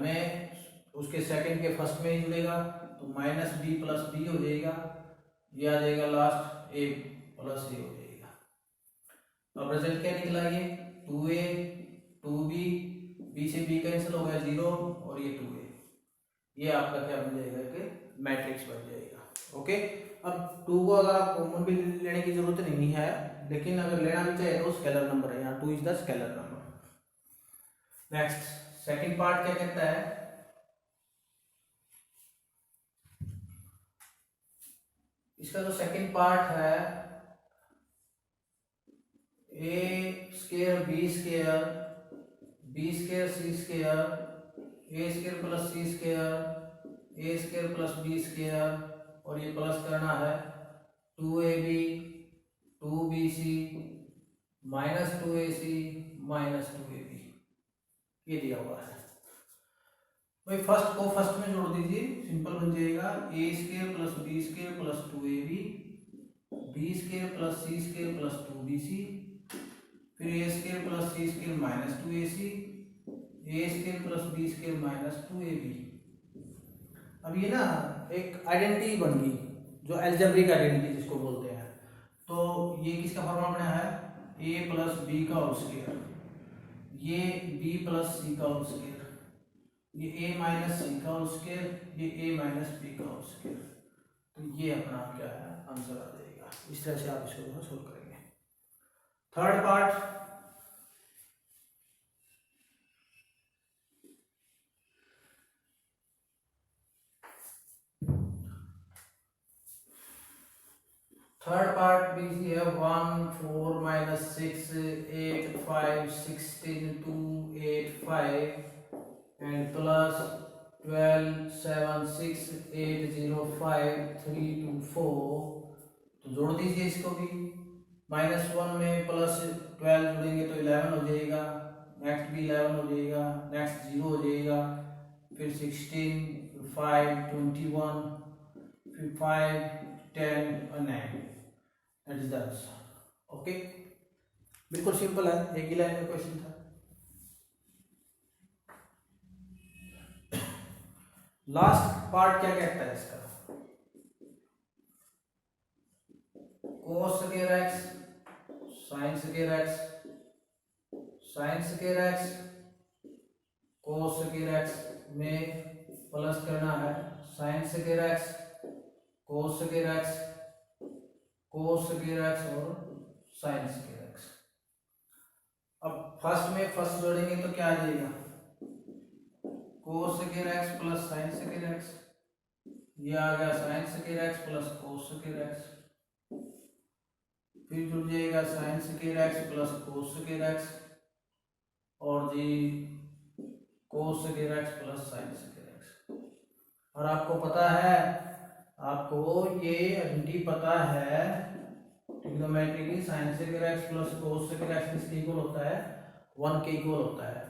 में उसके सेकंड के फर्स्ट में ही जुड़ेगा, तो माइनस बी प्लस बी हो जाएगा। ये आ जाएगा लास्ट ए प्लस ए हो जाएगा। अब रिजल्ट क्या निकला, ये 2a 2b, बी से बी कैंसिल हो गया 0 और ये 2a। ये आपका क्या बन जाएगा कि मैट्रिक्स बन जाएगा। ओके, अब 2 को अगर आप कॉमन भी लेने की जरूरत नहीं है, लेकिन अगर लेना भी चाहिए तो स्केलर नंबर है, यहाँ 2 is the scalar number. Next second part क्या कहता है, इसका जो सेकंड पार्ट है, a square b square b square c square a square plus c square a square plus b square और ये प्लस करना है 2ab 2bc minus 2ac minus 2ab, ये दिया हुआ है भाई। फर्स्ट को फर्स्ट में जोड़ दीजिए, सिंपल बन जाएगा a square plus b square plus 2ab b square plus c square plus 2bc, फिर a square plus c square minus 2ac a square plus b square minus 2ab। अब ये ना एक आइडेंटिटी बन गई, जो अलजेब्रिक आइडेंटिटी जिसको बोलते हैं। तो ये किसका फॉर्मूला बना है, a प्लस बी का होल स्क्वायर, ये b प्लस सी का होल स्क्वायर, ये a माइनस सी का होल स्क्वायर, ये a माइनस b का होल स्क्वायर। तो ये अपना क्या है, आंसर आ जाएगा। इस तरह से आप इसको सोल्व करेंगे। थर्ड पार्ट, थर्ड पार्ट भी है 1 4 माइनस 6 8 5 16 2 8 5 एंड प्लस 12 7 6 8 0 5 3 2 4। तो जोड़ दीजिए इसको भी। -1 में प्लस 12 जोड़ेंगे तो 11 हो जाएगा, नेक्स्ट भी 11 हो जाएगा, नेक्स्ट 0 हो जाएगा, फिर 16 5 21 फिर 5 10 और 9। That is the answer. Okay, बिल्कुल सिंपल है, एक ही लाइन में क्वेश्चन था। लास्ट पार्ट क्या कहता है इसका, cos square x sin square x sin square x cos square x में प्लस करना है sin square x cos square x cos square x और sin स्क्वायर x। अब फर्स्ट में फर्स्ट जोड़ेंगे तो क्या आ जाएगा, cos square x plus sin square x, ये आ गया sin square x plus cos square x, फिर जुड़ जाएगा sin square x plus cos square x और जी cos square x plus sin square x। और आपको पता है, आपको ये आइडेंटिटी पता है ट्रिग्नोमेट्री की, sin square x plus cos square x किसके इक्वल होता है, 1 के इक्वल होता है।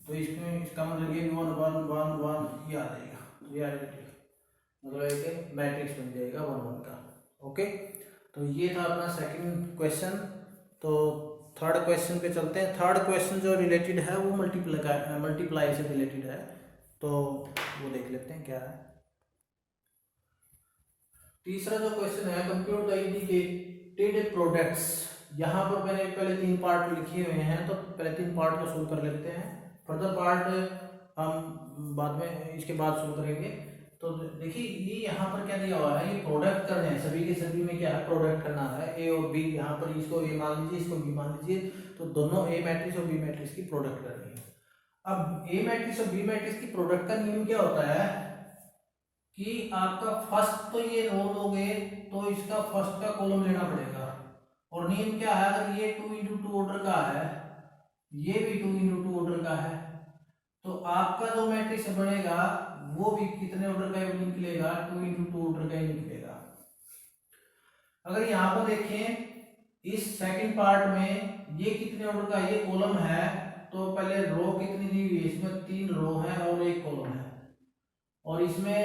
तो इसमें इसका मतलब ये 1 1 1 1 ये आ जाएगा, ये आइडेंटिटी मतलब एक मैट्रिक्स बन जाएगा 1 1 का। ओके, तो ये था अपना सेकंड क्वेश्चन। तो थर्ड क्वेश्चन पे चलते हैं। थर्ड क्वेश्चन जो रिलेटेड है वो मल्टीप्लाई से रिलेटेड है, तो वो देख लेते हैं क्या है। तीसरा जो क्वेश्चन है, कंप्यूट द इंडिकेटेड प्रोडक्ट्स। यहाँ पर मैंने पहले 3 पार्ट लिखे हुए हैं, तो पहले 3 पार्ट को सोल्व कर लेते हैं। फर्दर पार्ट हम बाद में इसके बाद सोल्व करेंगे। तो देखिए ये यहाँ पर क्या दिया हुआ है, ये प्रोडक्ट करना है, सभी के सभी में क्या है, प्रोडक्ट करना है, ए और बी, यहाँ पर इसको ए मान लीजिए, इसको बी मान लीजिए, तो दोनों ए मैट्रिक्स और बी मैट्रिक्स की प्रोडक्ट करनी है। अब ए मैट्रिक्स और बी मैट्रिक्स की प्रोडक्ट का नियम क्या होता है कि आपका फर्स्ट, तो ये रो लोगे तो इसका फर्स्ट का कॉलम लेना पड़ेगा, और नियम क्या है, अगर ये 2x2 ऑर्डर का है, ये भी 2x2 ऑर्डर का है, तो आपका जो मैट्रिक्स बनेगा वो भी कितने ऑर्डर का निकलेगा, 2x2 ऑर्डर का ही निकलेगा। अगर यहाँ पर देखें इस सेकंड पार्ट में ये कितने ऑर्डर का, ये कॉलम है, तो पहले रो कितनी दी हुई है, इसमें 3 रो है और 1 कॉलम है, और इसमें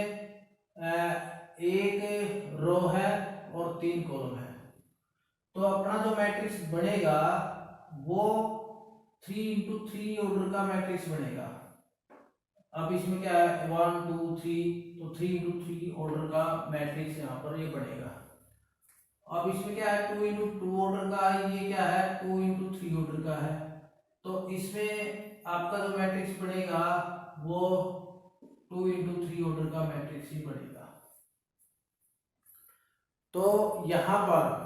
1 रो है और 3 कॉलम है, तो अपना जो मैट्रिक्स बनेगा वो 3x3 ऑर्डर का मैट्रिक्स बनेगा। अब इसमें क्या है, 1 2 3, तो 3x3 ऑर्डर का मैट्रिक्स यहाँ पर ये बनेगा। अब इसमें क्या है, 2x2 ऑर्डर का है, ये क्या है 2x3 ऑर्डर का है, तो इसमें आपका जो मैट्रिक्स बनेगा वो 2x3 ऑर्डर का मैट्रिक्स ही बनेगा। तो यहाँ पर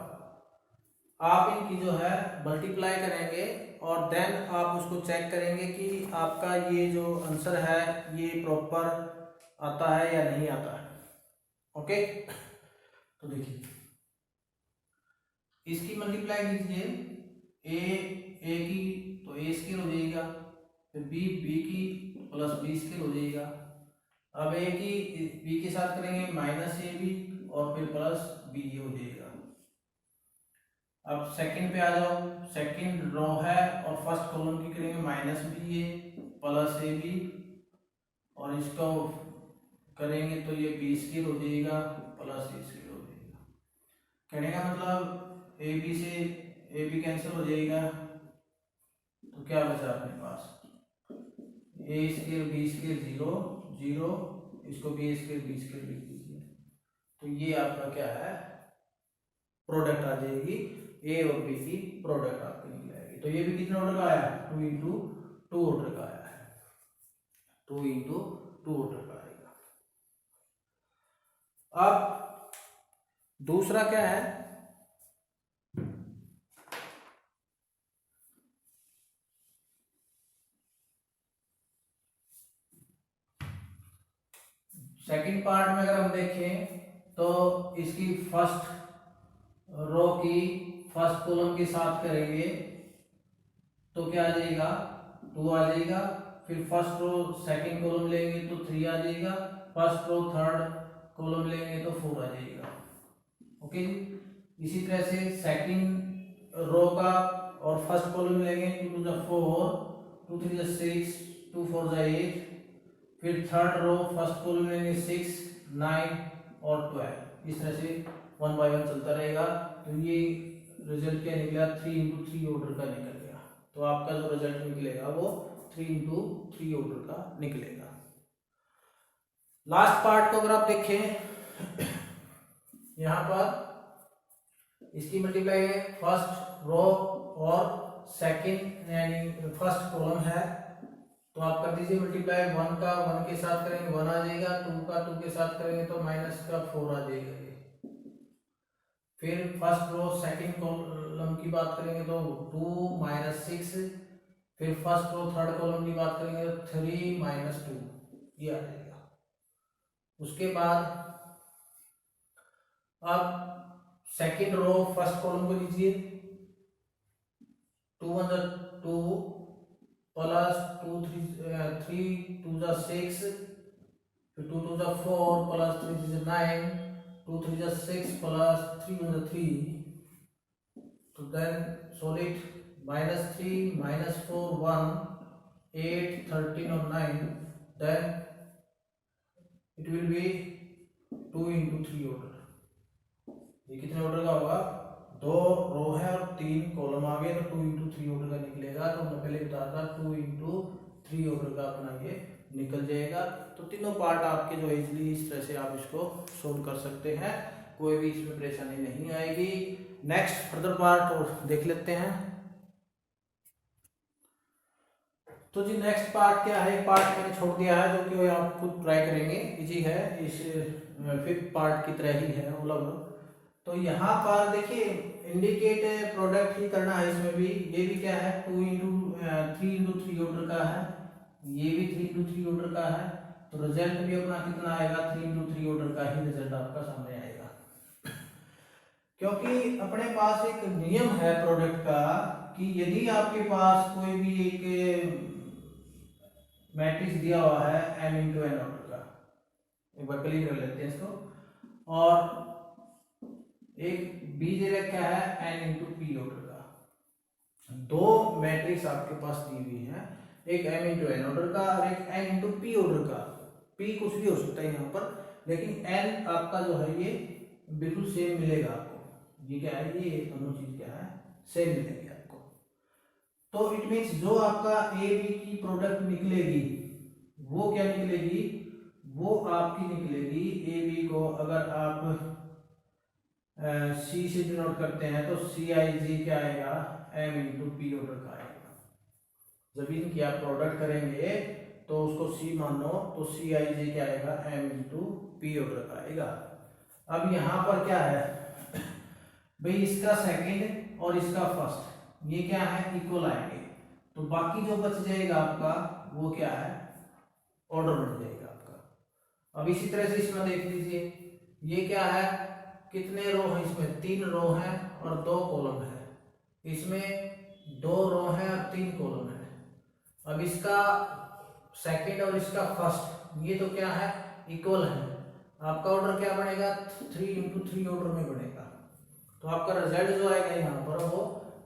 आप इनकी जो है मल्टीप्लाई करेंगे और देन आप उसको चेक करेंगे कि आपका ये जो आंसर है ये प्रॉपर आता है या नहीं आता है। ओके, तो देखिए इसकी मल्टीप्लाई कीजिए, ए की तो ए स्केयर हो जाएगा, फिर बी की प्लस बी स्केयर हो जाएगा। अब ए की बी के साथ करेंगे माइनस ए बी और फिर प्लस बी हो जाएगा। अब सेकंड पे आ जाओ, सेकंड रो है और फर्स्ट कॉलम की करेंगे minus B A plus A B, और इसको करेंगे तो ये बी स्केयर हो जाएगा प्लस ए स्केयर हो जाएगा। कहने का मतलब ए बी से ए बी कैंसिल हो जाएगा, तो क्या बचा अपने पास, ए स्केयर बी स्केयर 0 0, इसको बी स्केयर लिख दीजिए, तो ये आपका क्या है प्रोडक्ट आ जाएगी, ए और बी की प्रोडक्ट आपकी निकल आएगी। तो ये भी कितने ऑर्डर का आया, 2x2 ऑर्डर का आया है, 2x2 ऑर्डर का आएगा। अब दूसरा क्या है, सेकंड पार्ट में अगर हम देखें तो इसकी फर्स्ट रो की फर्स्ट कॉलम के साथ करेंगे तो क्या आ जाएगा, 2 आ जाएगा, फिर फर्स्ट रो सेकंड कॉलम लेंगे तो 3 आ जाएगा, फर्स्ट रो थर्ड कॉलम लेंगे तो 4 आ जाएगा। ओके, इसी तरह से सेकंड रो का और फर्स्ट कॉलम लेंगे, 2 2 4, 2 3 6, 2 4 8, फिर थर्ड रो फर्स्ट कॉलम लेंगे 6 9 और 12, इस तरह से 1 बाय 1 चलता रहेगा। तो ये रिजल्ट क्या निकला, 3x3 ऑर्डर का निकल गया। तो आपका जो रिजल्ट निकलेगा वो 3x3 ऑर्डर का निकलेगा। लास्ट पार्ट को अगर आप देखें यहाँ पर इसकी मल्टीप्लाई है, फर्स्ट रो और सेकंड यानी फर्स्ट कॉलम है, तो आप कर दीजिए मल्टीप्लाई, 1 का 1 के साथ करेंगे 1 आ जाएगा, 2 का 2 के साथ करेंगे तो माइनस का 4 आ जाएगा। फिर फर्स्ट रो सेकंड कॉलम की बात करेंगे तो 2 माइनस 6, फिर फर्स्ट रो थर्ड कॉलम की बात करेंगे तो 3 माइनस 2, ये आ जाएगा। उसके बाद अब सेकंड रो फर्स्ट कॉलम को लीजिए, 2 1 2 प्लस 2 3 2 6, फिर 2 2 4 प्लस 3 3 9, 2 3 6 प्लस 3 1 3, तो देन solid -3 -4 1 8 13 और 9, then it will be 2x3 order. ये कितने ऑर्डर का होगा, 2 रो है और 3 कॉलम आ गए, तो 2x3 ऑर्डर का निकलेगा। तो हमने पहले बताया था 2x3 ऑर्डर का अपना ये निकल जाएगा। तो तीनों पार्ट आपके जो इजीली इस तरह से आप इसको सोल्व कर सकते हैं, कोई भी इसमें परेशानी नहीं आएगी। नेक्स्ट फर्दर पार्ट और देख लेते हैं। तो जी नेक्स्ट पार्ट क्या है, पार्ट मैंने छोड़ दिया है जो कि आप खुद ट्राई करेंगे, इजी है, इस फिफ्थ पार्ट की तरह ही है मतलब। तो यहाँ पर देखिए इंडिकेट प्रोडक्ट ही करना है इसमें भी, ये भी क्या है 3 ऑर्डर का है, ये भी 3 ऑर्डर का है, तो रिजल्ट भी अपना कितना आएगा 3 ऑर्डर का ही रिजल्ट आपका सामने आएगा। क्योंकि अपने पास एक नियम है प्रोडक्ट का कि यदि आपके पास कोई भी एक मैट्रिक्स दिया हुआ है m इंटू एन ऑर्डर का, एक बार क्लियर कर लेते हैं इसको, और एक b दे रखा है n इंटू पी ऑर्डर का, दो मैट्रिक्स आपके पास दी हुई है, एक m इंटू एन ऑर्डर का और एक n इंटू पी ऑर्डर का। p कुछ भी हो सकता है यहाँ पर, लेकिन n आपका जो है ये बिल्कुल सेम मिलेगा आपको। ये क्या है, ये दोनों चीज क्या है सेम मिलेगी आपको। तो इट मीन्स जो आपका ए बी की प्रोडक्ट निकलेगी वो क्या निकलेगी, वो आपकी निकलेगी ए बी को अगर आप सी से डिनोट करते हैं तो सी आई जी क्या आएगा एम इंटू पी ऑर्डर का आएगा। जब इनकी आप प्रोडक्ट करेंगे तो उसको सी मान लो तो सी आई जी क्या आएगा एम इंटू पी ऑर्डर का आएगा। अब यहाँ पर क्या है भाई, इसका सेकंड और इसका फर्स्ट ये क्या है इक्वल आएंगे, तो बाकी जो बच जाएगा आपका वो क्या है ऑर्डर बन जाएगा आपका। अब इसी तरह से इसमें देख लीजिए, ये क्या है कितने रो है इसमें 3 रो है और 2 कॉलम है, इसमें 2 रो है और 3 कॉलम है। अब इसका सेकंड और इसका फर्स्ट ये तो क्या है इक्वल है, आपका ऑर्डर क्या बनेगा 3 इंटू 3 ऑर्डर में बनेगा। तो आपका रिजल्ट जो आएगा यहाँ पर वो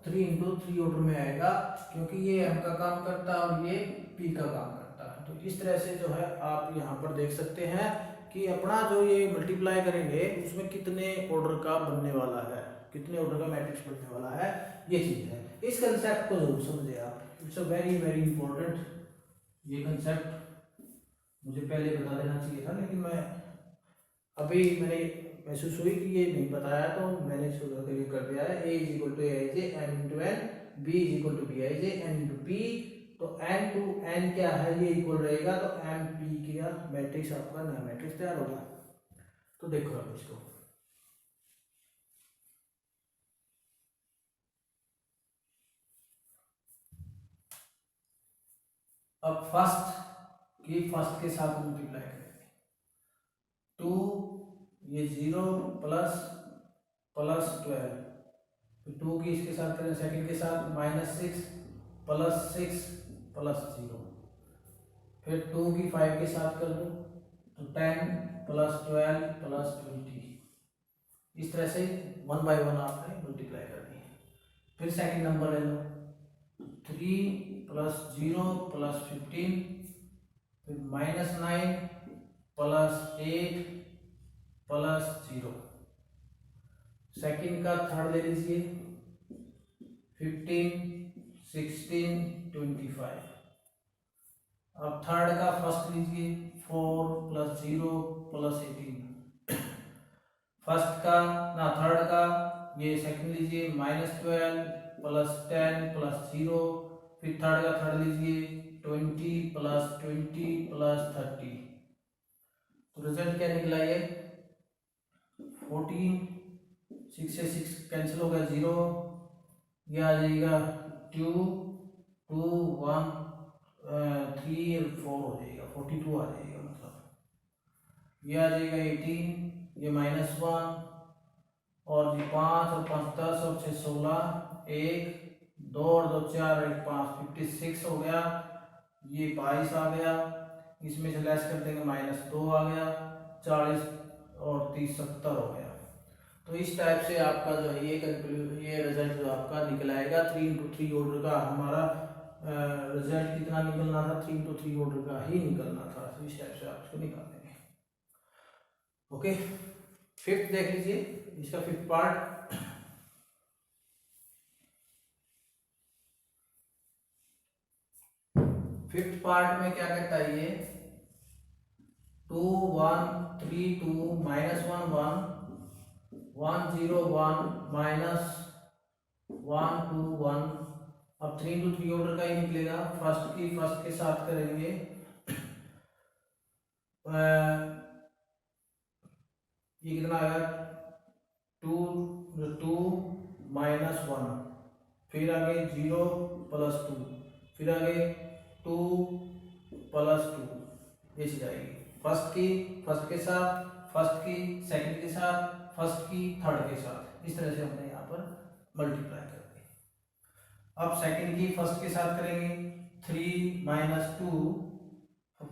3 इंटू 3 ऑर्डर में आएगा, क्योंकि ये m का काम करता है और ये p का काम करता है। तो इस तरह से जो है आप यहाँ पर देख सकते हैं कि अपना जो ये मल्टीप्लाई करेंगे उसमें कितने ऑर्डर का बनने वाला है, कितने ऑर्डर का मैट्रिक्स बनने वाला है, ये चीज है। इस कंसेप्ट को जरूर समझे आप, it's a very very important. ये कंसेप्ट मुझे पहले बता देना चाहिए था, लेकिन मैं अभी मैंने महसूस हुई कि ये नहीं बताया तो मैंने इसको क्लियर कर दिया है। a is equal to I J M into N, b is equal to B I J N into P, तो n टू n क्या है ये इक्वल रहेगा, तो m p का मैट्रिक्स आपका नया मैट्रिक्स तैयार होगा। तो देखो आप इसको, अब फर्स्ट के साथ मल्टीप्लाई करेंगे, 2 ये 0 प्लस 12, फिर 2 की इसके साथ करें सेकंड के साथ -6 प्लस 6 प्लस 0, फिर 2 की 5 के साथ कर दो तो 10 प्लस 12 प्लस 20। इस तरह से 1 बाय 1 आपने मल्टीप्लाई करनी है। फिर सेकंड नंबर ले लो, 3 प्लस 0 प्लस 15, फिर -9 प्लस 8 प्लस 0। सेकंड का थर्ड ले लीजिए, 15 16 25। अब थर्ड का फर्स्ट लीजिए, 4 प्लस 0 प्लस 18। फर्स्ट का ना थर्ड का ये सेकंड लीजिए, -12 प्लस 10 प्लस 0, फिर थर्ड का थर्ड लीजिए 20 प्लस 20 प्लस 30। तो रिजल्ट क्या निकला ये 14, 6 से 6 कैंसिल हो गया 0, ये आ जाएगा 2 2 1 3 और 4 हो जाएगा 42 आ जाएगा, मतलब ये आ जाएगा 18, ये -1 और ये 5 और 5 10 और 6 16, 1 2 और 2 4 1 5 56 हो गया, ये 22 आ गया, इसमें से लेस कर देंगे -2 आ गया, 40 और 30 70 हो गया। तो इस टाइप से आपका जो है ये रिजल्ट जो आपका निकल आएगा 3 इंटू 3 ऑर्डर का। हमारा रिजल्ट कितना निकलना था 3 इंटू 3 ऑर्डर का ही निकलना था। तो इस टाइप से आप इसको निकाल देंगे। ओके, फिफ्थ देख लीजिए, इसका फिफ्थ पार्ट। फिफ्थ पार्ट में क्या कहता है ये 2 1 3 2 -1 1 1 0 1 -1 2 1 अब 3 इंटू 3 ऑर्डर का ही निकलेगा। फर्स्ट के साथ करेंगे, ये कितना आएगा 2 माइनस 1, फिर आगे 0 प्लस 2, फिर आगे 2 प्लस 2, ये चीज आएगी। फर्स्ट के साथ, फर्स्ट की सेकंड के साथ, फर्स्ट की थर्ड के साथ, इस तरह से हमने यहाँ पर मल्टीप्लाई कर दी। अब सेकंड की फर्स्ट के साथ करेंगे 3 माइनस 2,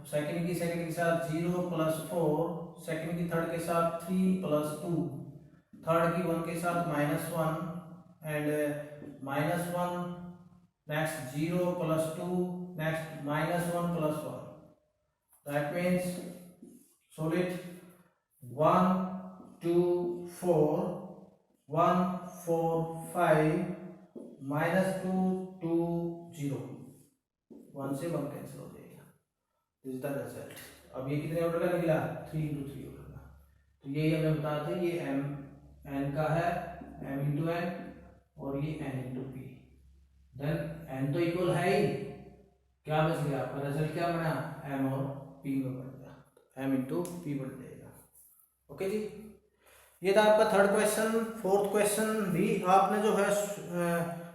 सेकंड की के साथ 0 प्लस 4, सेकंड की थर्ड के साथ 3 प्लस 2, थर्ड की 1 के साथ -1 and -1, next 0 plus 2, next -1 plus 1, that means solid 1 2 4 1 4 5 -2 2 0, 1 से 1 कैंसिल हो जाएगा। This is the result. अब ये कितने ऑर्डर का निकला? 3 इंटू 3 ऑर्डर का। तो यही हमें बता थे, ये m n का है, m इंटू n, और ये n into p। Then n तो इक्वल है ही, क्या बच गया आपका रिजल्ट? क्या बना? m और p में बन गया, m इंटू p बन जाएगा। ओके जी, ये था आपका थर्ड क्वेश्चन। फोर्थ क्वेश्चन भी आपने जो है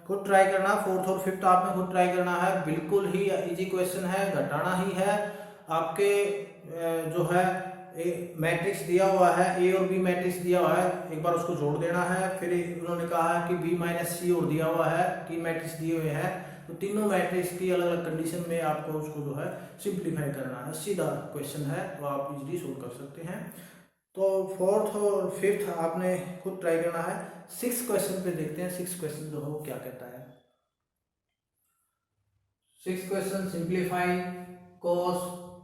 खुद ट्राई करना, फोर्थ और फिफ्थ आपने खुद ट्राई करना है। बिल्कुल ही इजी क्वेश्चन है, घटाना ही है। आपके जो है मैट्रिक्स दिया हुआ है, ए और बी मैट्रिक्स दिया हुआ है, एक बार उसको जोड़ देना है। फिर उन्होंने कहा है कि बी माइनस सी और दिया हुआ है, 3 मैट्रिक्स दिए हुए हैं, तो तीनों मैट्रिक्स की अलग अलग कंडीशन में आपको उसको जो है सिंप्लीफाई करना है। सीधा क्वेश्चन है, तो आप इजीली सोल्व कर सकते हैं। तो फोर्थ और फिफ्थ आपने खुद ट्राई करना है। 6 क्वेश्चन पे देखते हैं, 6 क्वेश्चन जो है वो क्या कहता है। 6 question, simplify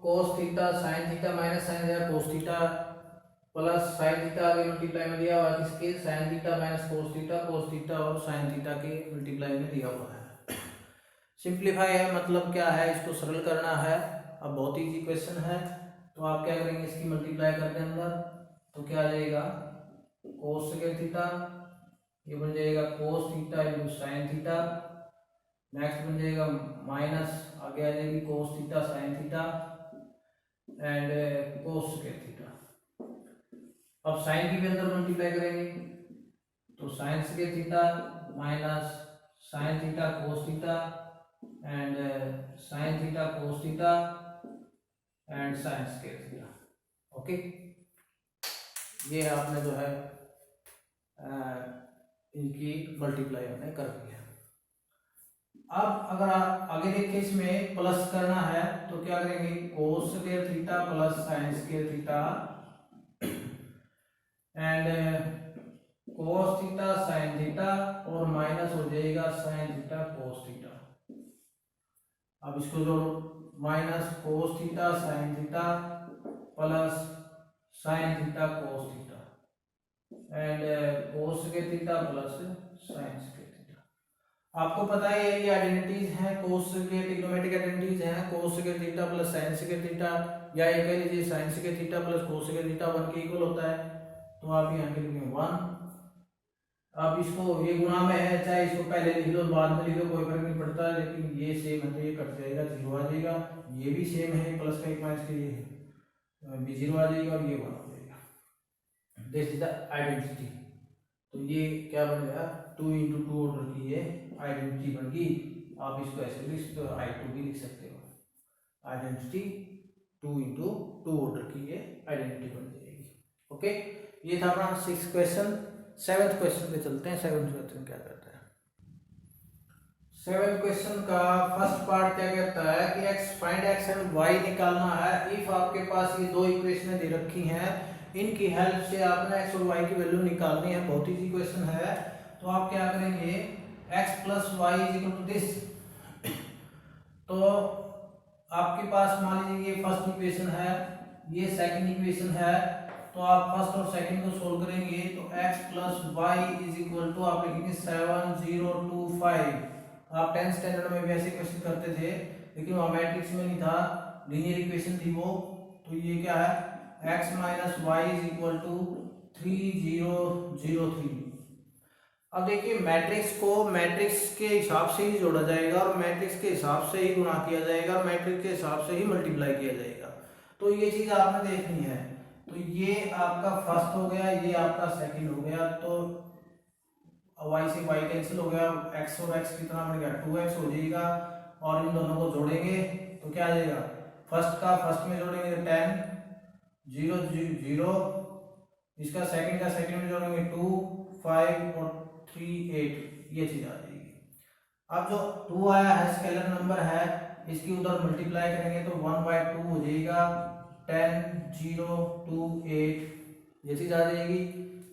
cos theta sin theta minus sin theta cos theta plus sin theta के मल्टीप्लाई में दिया हुआ है किसके? sin theta minus cos theta और sin थीटा के मल्टीप्लाई में दिया हुआ है। सिंप्लीफाई है मतलब क्या है, इसको सरल करना है। अब बहुत इजी क्वेश्चन है, तो आप क्या करेंगे, इसकी मल्टीप्लाई करते हैं अंदर, तो क्या आ जाएगा cos स्क्वायर थीटा, ये बन जाएगा cos theta into sin theta, next बन जाएगा माइनस, आगे आ जाएगी cos theta sin theta and cos square theta. अब sin की भी अंदर मल्टीप्लाई करेंगे, तो sin square theta minus sin theta cos theta and sin theta cos theta and sin square theta. Okay, ये आपने जो है इनकी मल्टीप्लाई हमने कर दी है। अब अगर आप आगे देखिए, इसमें प्लस करना है तो क्या करेंगे, cos square theta plus sin square theta and cos theta sin theta और माइनस हो जाएगा sin थीटा cos थीटा। अब इसको जोड़ो, minus cos theta sin theta plus sin theta cos theta and cos square theta plus sin square theta. आपको पता है ये आइडेंटिटीज हैं, cos स्क्वायर ट्रिग्नोमेट्रिक आइडेंटिटीज हैं, cos square theta plus sin square theta, या ये कह लीजिए sin square theta plus cos square theta 1 के इक्वल होता है, तो आप यहाँ के लिखेंगे 1। अब इसको ये गुणा में है, चाहे इसको पहले लिख लो बाद में लिख लो, कोई फर्क नहीं पड़ता, लेकिन ये सेम है तो ये कट जाएगा, 0 आ जाएगा। ये भी सेम है, प्लस का एक माइनस के लिए भी 0 आ जाएगा और ये 1 आ जाएगा। This is the identity. तो ये क्या बन गया, 2 इंटू 2 ऑर्डर की ये आइडेंटिटी बन गई। आप इसको ऐसे भी I2 भी लिख सकते हो, आइडेंटिटी 2 इंटू 2 ऑर्डर की ये आइडेंटिटी बन जाएगी। ओके, ये था अपना 6 क्वेश्चन। 7th क्वेश्चन पे चलते हैं। 7th क्वेश्चन क्या कहता है? 7th क्वेश्चन का फर्स्ट पार्ट क्या कहता है कि फाइंड x एंड y निकालना है। इफ आपके पास ये दो इक्वेशनें दे रखी हैं, इनकी हेल्प से आपने x और y की वैल्यू निकालनी है। बहुत इजी क्वेश्चन है। तो आप क्या करेंगे, x plus Y is equal to this. तो आपके पास मान लीजिए ये फर्स्ट इक्वेशन है, ये सेकंड इक्वेशन है, तो आप फर्स्ट और सेकंड को सोल्व करेंगे तो x plus Y is equal to आप लिखेंगे 7025। आप 10th स्टैंडर्ड में भी ऐसे क्वेश्चन करते थे, लेकिन वहाँ मैट्रिक्स में नहीं था, लीनियर इक्वेशन थी वो। तो ये क्या है, x minus Y is equal to 3003। अब देखिए मैट्रिक्स को मैट्रिक्स के हिसाब से ही जोड़ा जाएगा और मैट्रिक्स के हिसाब से ही गुणा किया जाएगा और मैट्रिक्स के हिसाब से ही मल्टीप्लाई किया जाएगा। तो ये चीज आपने देखनी है। तो ये आपका फर्स्ट हो गया, ये आपका सेकंड हो गया। तो y से y कैंसिल हो गया, x और x कितना बन गया 2x हो जाएगा। और इन दोनों को जोड़ेंगे तो क्या आ जाएगा, फर्स्ट का फर्स्ट में जोड़ेंगे 10 0 0, इसका सेकंड का सेकंड में जोड़ेंगे 2 5 और 3 8, ये चीज आ जाएगी। अब जो 2 आया है स्केलर नंबर है, इसकी उधर मल्टीप्लाई करेंगे तो 1/2 हो जाएगा, 10 0 2 8, ये चीज आ जाएगी।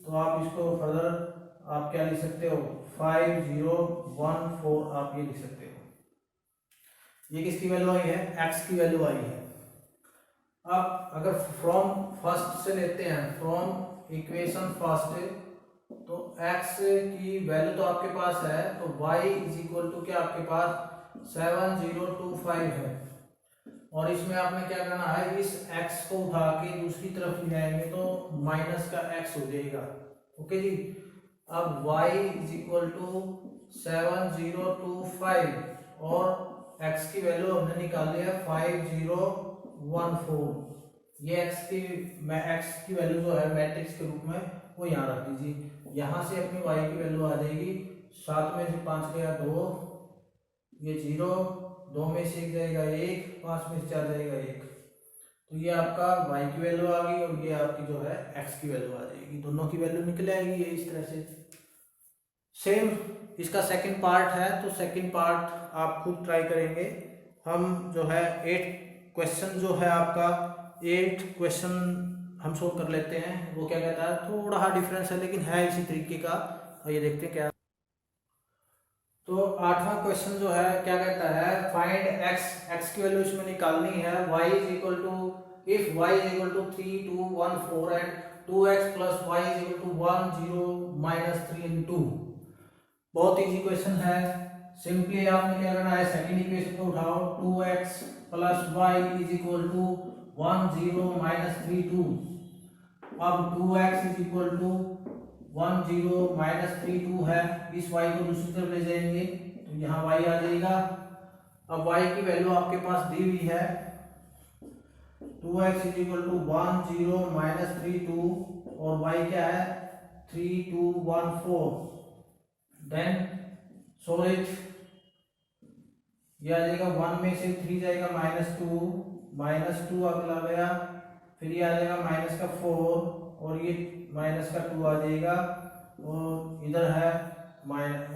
तो आप इसको फर्दर आप क्या लिख सकते हो 5 0 1 4, आप ये लिख सकते हो। ये किसकी वैल्यू आई है, x की वैल्यू आई है। अब अगर फ्रॉम फर्स्ट से लेते हैं, फ्रॉम इक्वेशन फर्स्ट, तो x की वैल्यू तो आपके पास है, तो y इज इक्वल टू क्या आपके पास 7025 है। और इसमें आपने क्या करना है, इस x को उठा के दूसरी तरफ ले आएंगे तो माइनस का x हो जाएगा। ओके जी। अब y इज इक्वल टू 7025 और x की वैल्यू हमने निकाली है 5014। ये x की वैल्यू जो है मैट्रिक्स के रूप में वो यहाँ रख दीजिए। यहाँ से अपनी y की वैल्यू आ जाएगी, 7 में से 5 गया 2, ये 0, 2 में से 1 जाएगा 1, 5 में से 4 जाएगा 1। तो ये आपका y की वैल्यू आ गई और ये आपकी जो है x की वैल्यू आ जाएगी। दोनों की वैल्यू निकल आएगी ये इस तरह से। सेम इसका सेकंड पार्ट है, तो सेकंड पार्ट आप खुद ट्राई करेंगे। हम जो है 8 क्वेश्चन जो है आपका 8 क्वेश्चन हम सोल्व कर लेते हैं। वो क्या कहता है, थोड़ा सा डिफरेंस है लेकिन है इसी तरीके का। और ये देखते हैं क्या। तो 8वां क्वेश्चन जो है क्या कहता है, फाइंड x की वैल्यू इसमें निकालनी है। y is equal to, if y is equal to 3 2 1 4 and 2x plus y is equal to 1 0 minus 3 in 2। बहुत इजी क्वेश्चन है। सिंपली आपने क्या करना है, सेकंड इक्वेशन को उठाओ, 2x plus y is equal to 1 0 minus 3 2। अब 2x is equal to 1 0 minus 3 2 है, इस y को दूसरी तरफ ले जाएंगे तो यहाँ y आ जाएगा। अब y की वैल्यू आपके पास दी हुई है, 2x is equal to 1 0 minus 3 2 और y क्या है 3 2 1 4। देन सोल्व इट, ये आ जाएगा 1 में से 3 जाएगा -2 अगला गया, फिर ये आ जाएगा माइनस का 4 और ये माइनस का 2 आ जाएगा और इधर है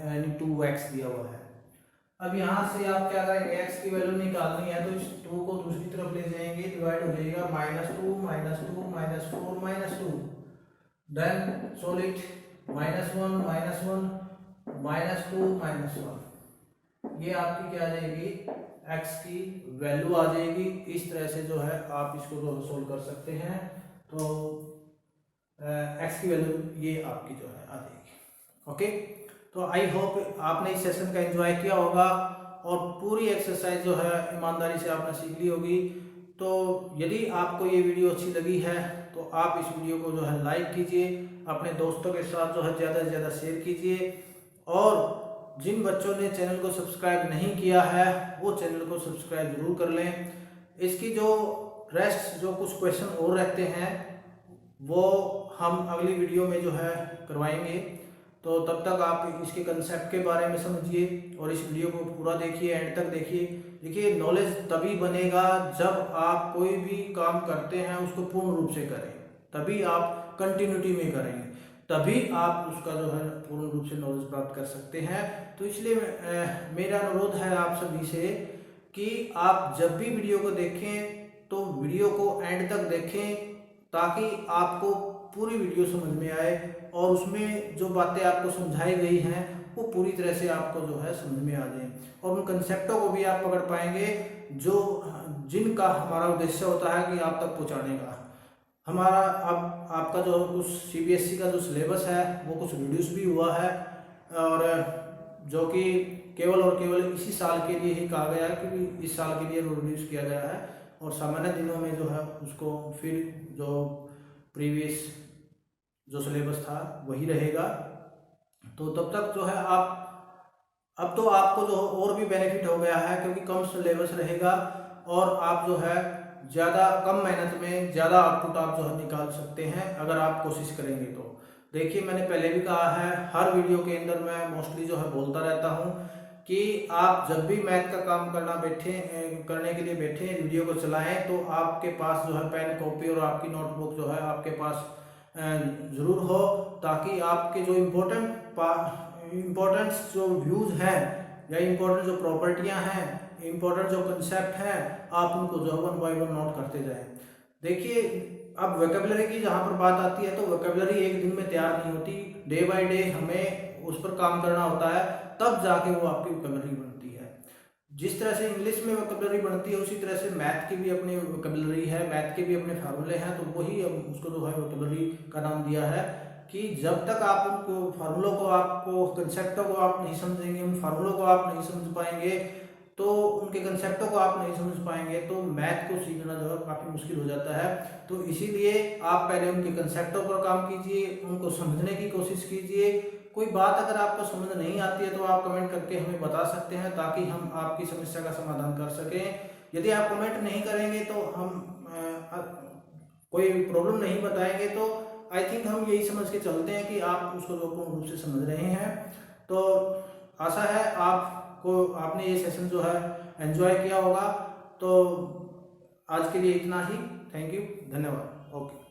यानी 2x दिया हुआ है। अब यहाँ से आप क्या करेंगे, x की वैल्यू निकालनी है तो इस 2 को दूसरी तरफ ले जाएंगे, डिवाइड हो जाएगा -2 -4 -2। देन सोल्व इट, -1 -2 -1, ये आपकी क्या आ जाएगी x की वैल्यू आ जाएगी। इस तरह से जो है आप इसको सोल्व कर सकते हैं। तो x की वैल्यू ये आपकी जो है आ जाएगी। ओके, तो आई होप आपने इस सेशन का एंजॉय किया होगा और पूरी एक्सरसाइज जो है ईमानदारी से आपने सीख ली होगी। तो यदि आपको ये वीडियो अच्छी लगी है तो आप इस वीडियो को जो है लाइक कीजिए, अपने दोस्तों के साथ जो है ज़्यादा से ज़्यादा शेयर कीजिए और जिन बच्चों ने चैनल को सब्सक्राइब नहीं किया है वो चैनल को सब्सक्राइब जरूर कर लें। इसकी जो रेस्ट जो कुछ क्वेश्चन और रहते हैं वो हम अगली वीडियो में जो है करवाएंगे। तो तब तक आप इसके कंसेप्ट के बारे में समझिए और इस वीडियो को पूरा देखिए, एंड तक देखिए। देखिए नॉलेज तभी बनेगा जब आप कोई भी काम करते हैं उसको पूर्ण रूप से करें, तभी आप कंटिन्यूटी में करेंगे, तभी आप उसका जो है पूर्ण रूप से नॉलेज प्राप्त कर सकते हैं। तो इसलिए मेरा अनुरोध है आप सभी से कि आप जब भी वीडियो को देखें तो वीडियो को एंड तक देखें ताकि आपको पूरी वीडियो समझ में आए और उसमें जो बातें आपको समझाई गई हैं वो पूरी तरह से आपको जो है समझ में आ जाए और उन कंसेप्टों को भी आप पकड़ पाएंगे जो जिनका हमारा उद्देश्य होता है कि आप तक पहुंचाने का। हमारा अब आपका जो कुछ CBSE का जो सिलेबस है वो कुछ रिड्यूस भी हुआ है और जो कि केवल और केवल इसी साल के लिए ही कहा गया है, क्योंकि इस साल के लिए रिड्यूस किया गया है और सामान्य दिनों में जो है उसको फिर जो प्रीवियस जो सिलेबस था वही रहेगा। तो तब तक जो है आप, अब तो आपको जो और भी बेनिफिट हो गया है, क्योंकि कम सिलेबस रहेगा और आप जो है ज़्यादा कम मेहनत में ज़्यादा आउटपुट आप जो है निकाल सकते हैं अगर आप कोशिश करेंगे तो। देखिए, मैंने पहले भी कहा है, हर वीडियो के अंदर मैं मोस्टली जो है बोलता रहता हूँ कि आप जब भी मैथ का काम करने के लिए बैठे वीडियो को चलाएं तो आपके पास जो है पेन कॉपी और आपकी नोटबुक जो है आपके पास ज़रूर हो, ताकि आपके जो इम्पोर्टेंट जो व्यूज़ हैं या इम्पोर्टेंट जो प्रॉपर्टियां हैं, इम्पोर्टेंट जो कंसेप्ट हैं, आप उनको जो 1 बाय 1 नोट करते जाएं। देखिए, अब वोकेबलरी की जहाँ पर बात आती है तो वोकेबलरी एक दिन में तैयार नहीं होती, डे बाय डे हमें उस पर काम करना होता है, तब जाके वो आपकी वोकेबलरी बनती है। जिस तरह से इंग्लिश में वोकेबलरी बनती है उसी तरह से मैथ की भी अपनी वोकेबलरी है, मैथ के भी अपने फार्मूले हैं, तो वही उसको जो है वोकेबलरी का नाम दिया है कि जब तक आप उनको फार्मूलों को, आपको कंसेप्टों को आप नहीं समझेंगे, उन फार्मूलों को आप नहीं समझ पाएंगे, तो उनके कंसेप्टों को आप नहीं समझ पाएंगे, तो मैथ को सीखना जो है काफ़ी मुश्किल हो जाता है। तो इसीलिए आप पहले उनके कंसेप्टों पर काम कीजिए, उनको समझने की कोशिश कीजिए। कोई बात अगर आपको समझ नहीं आती है तो आप कमेंट करके हमें बता सकते हैं, ताकि हम आपकी समस्या का समाधान कर सकें। यदि आप कमेंट नहीं करेंगे तो हम कोई प्रॉब्लम नहीं बताएंगे, तो आई थिंक हम यही समझ के चलते हैं कि आप उसको पूर्ण रूप से समझ रहे हैं। तो आशा है आपने ये सेशन जो है एंजॉय किया होगा। तो आज के लिए इतना ही। थैंक यू, धन्यवाद। ओके।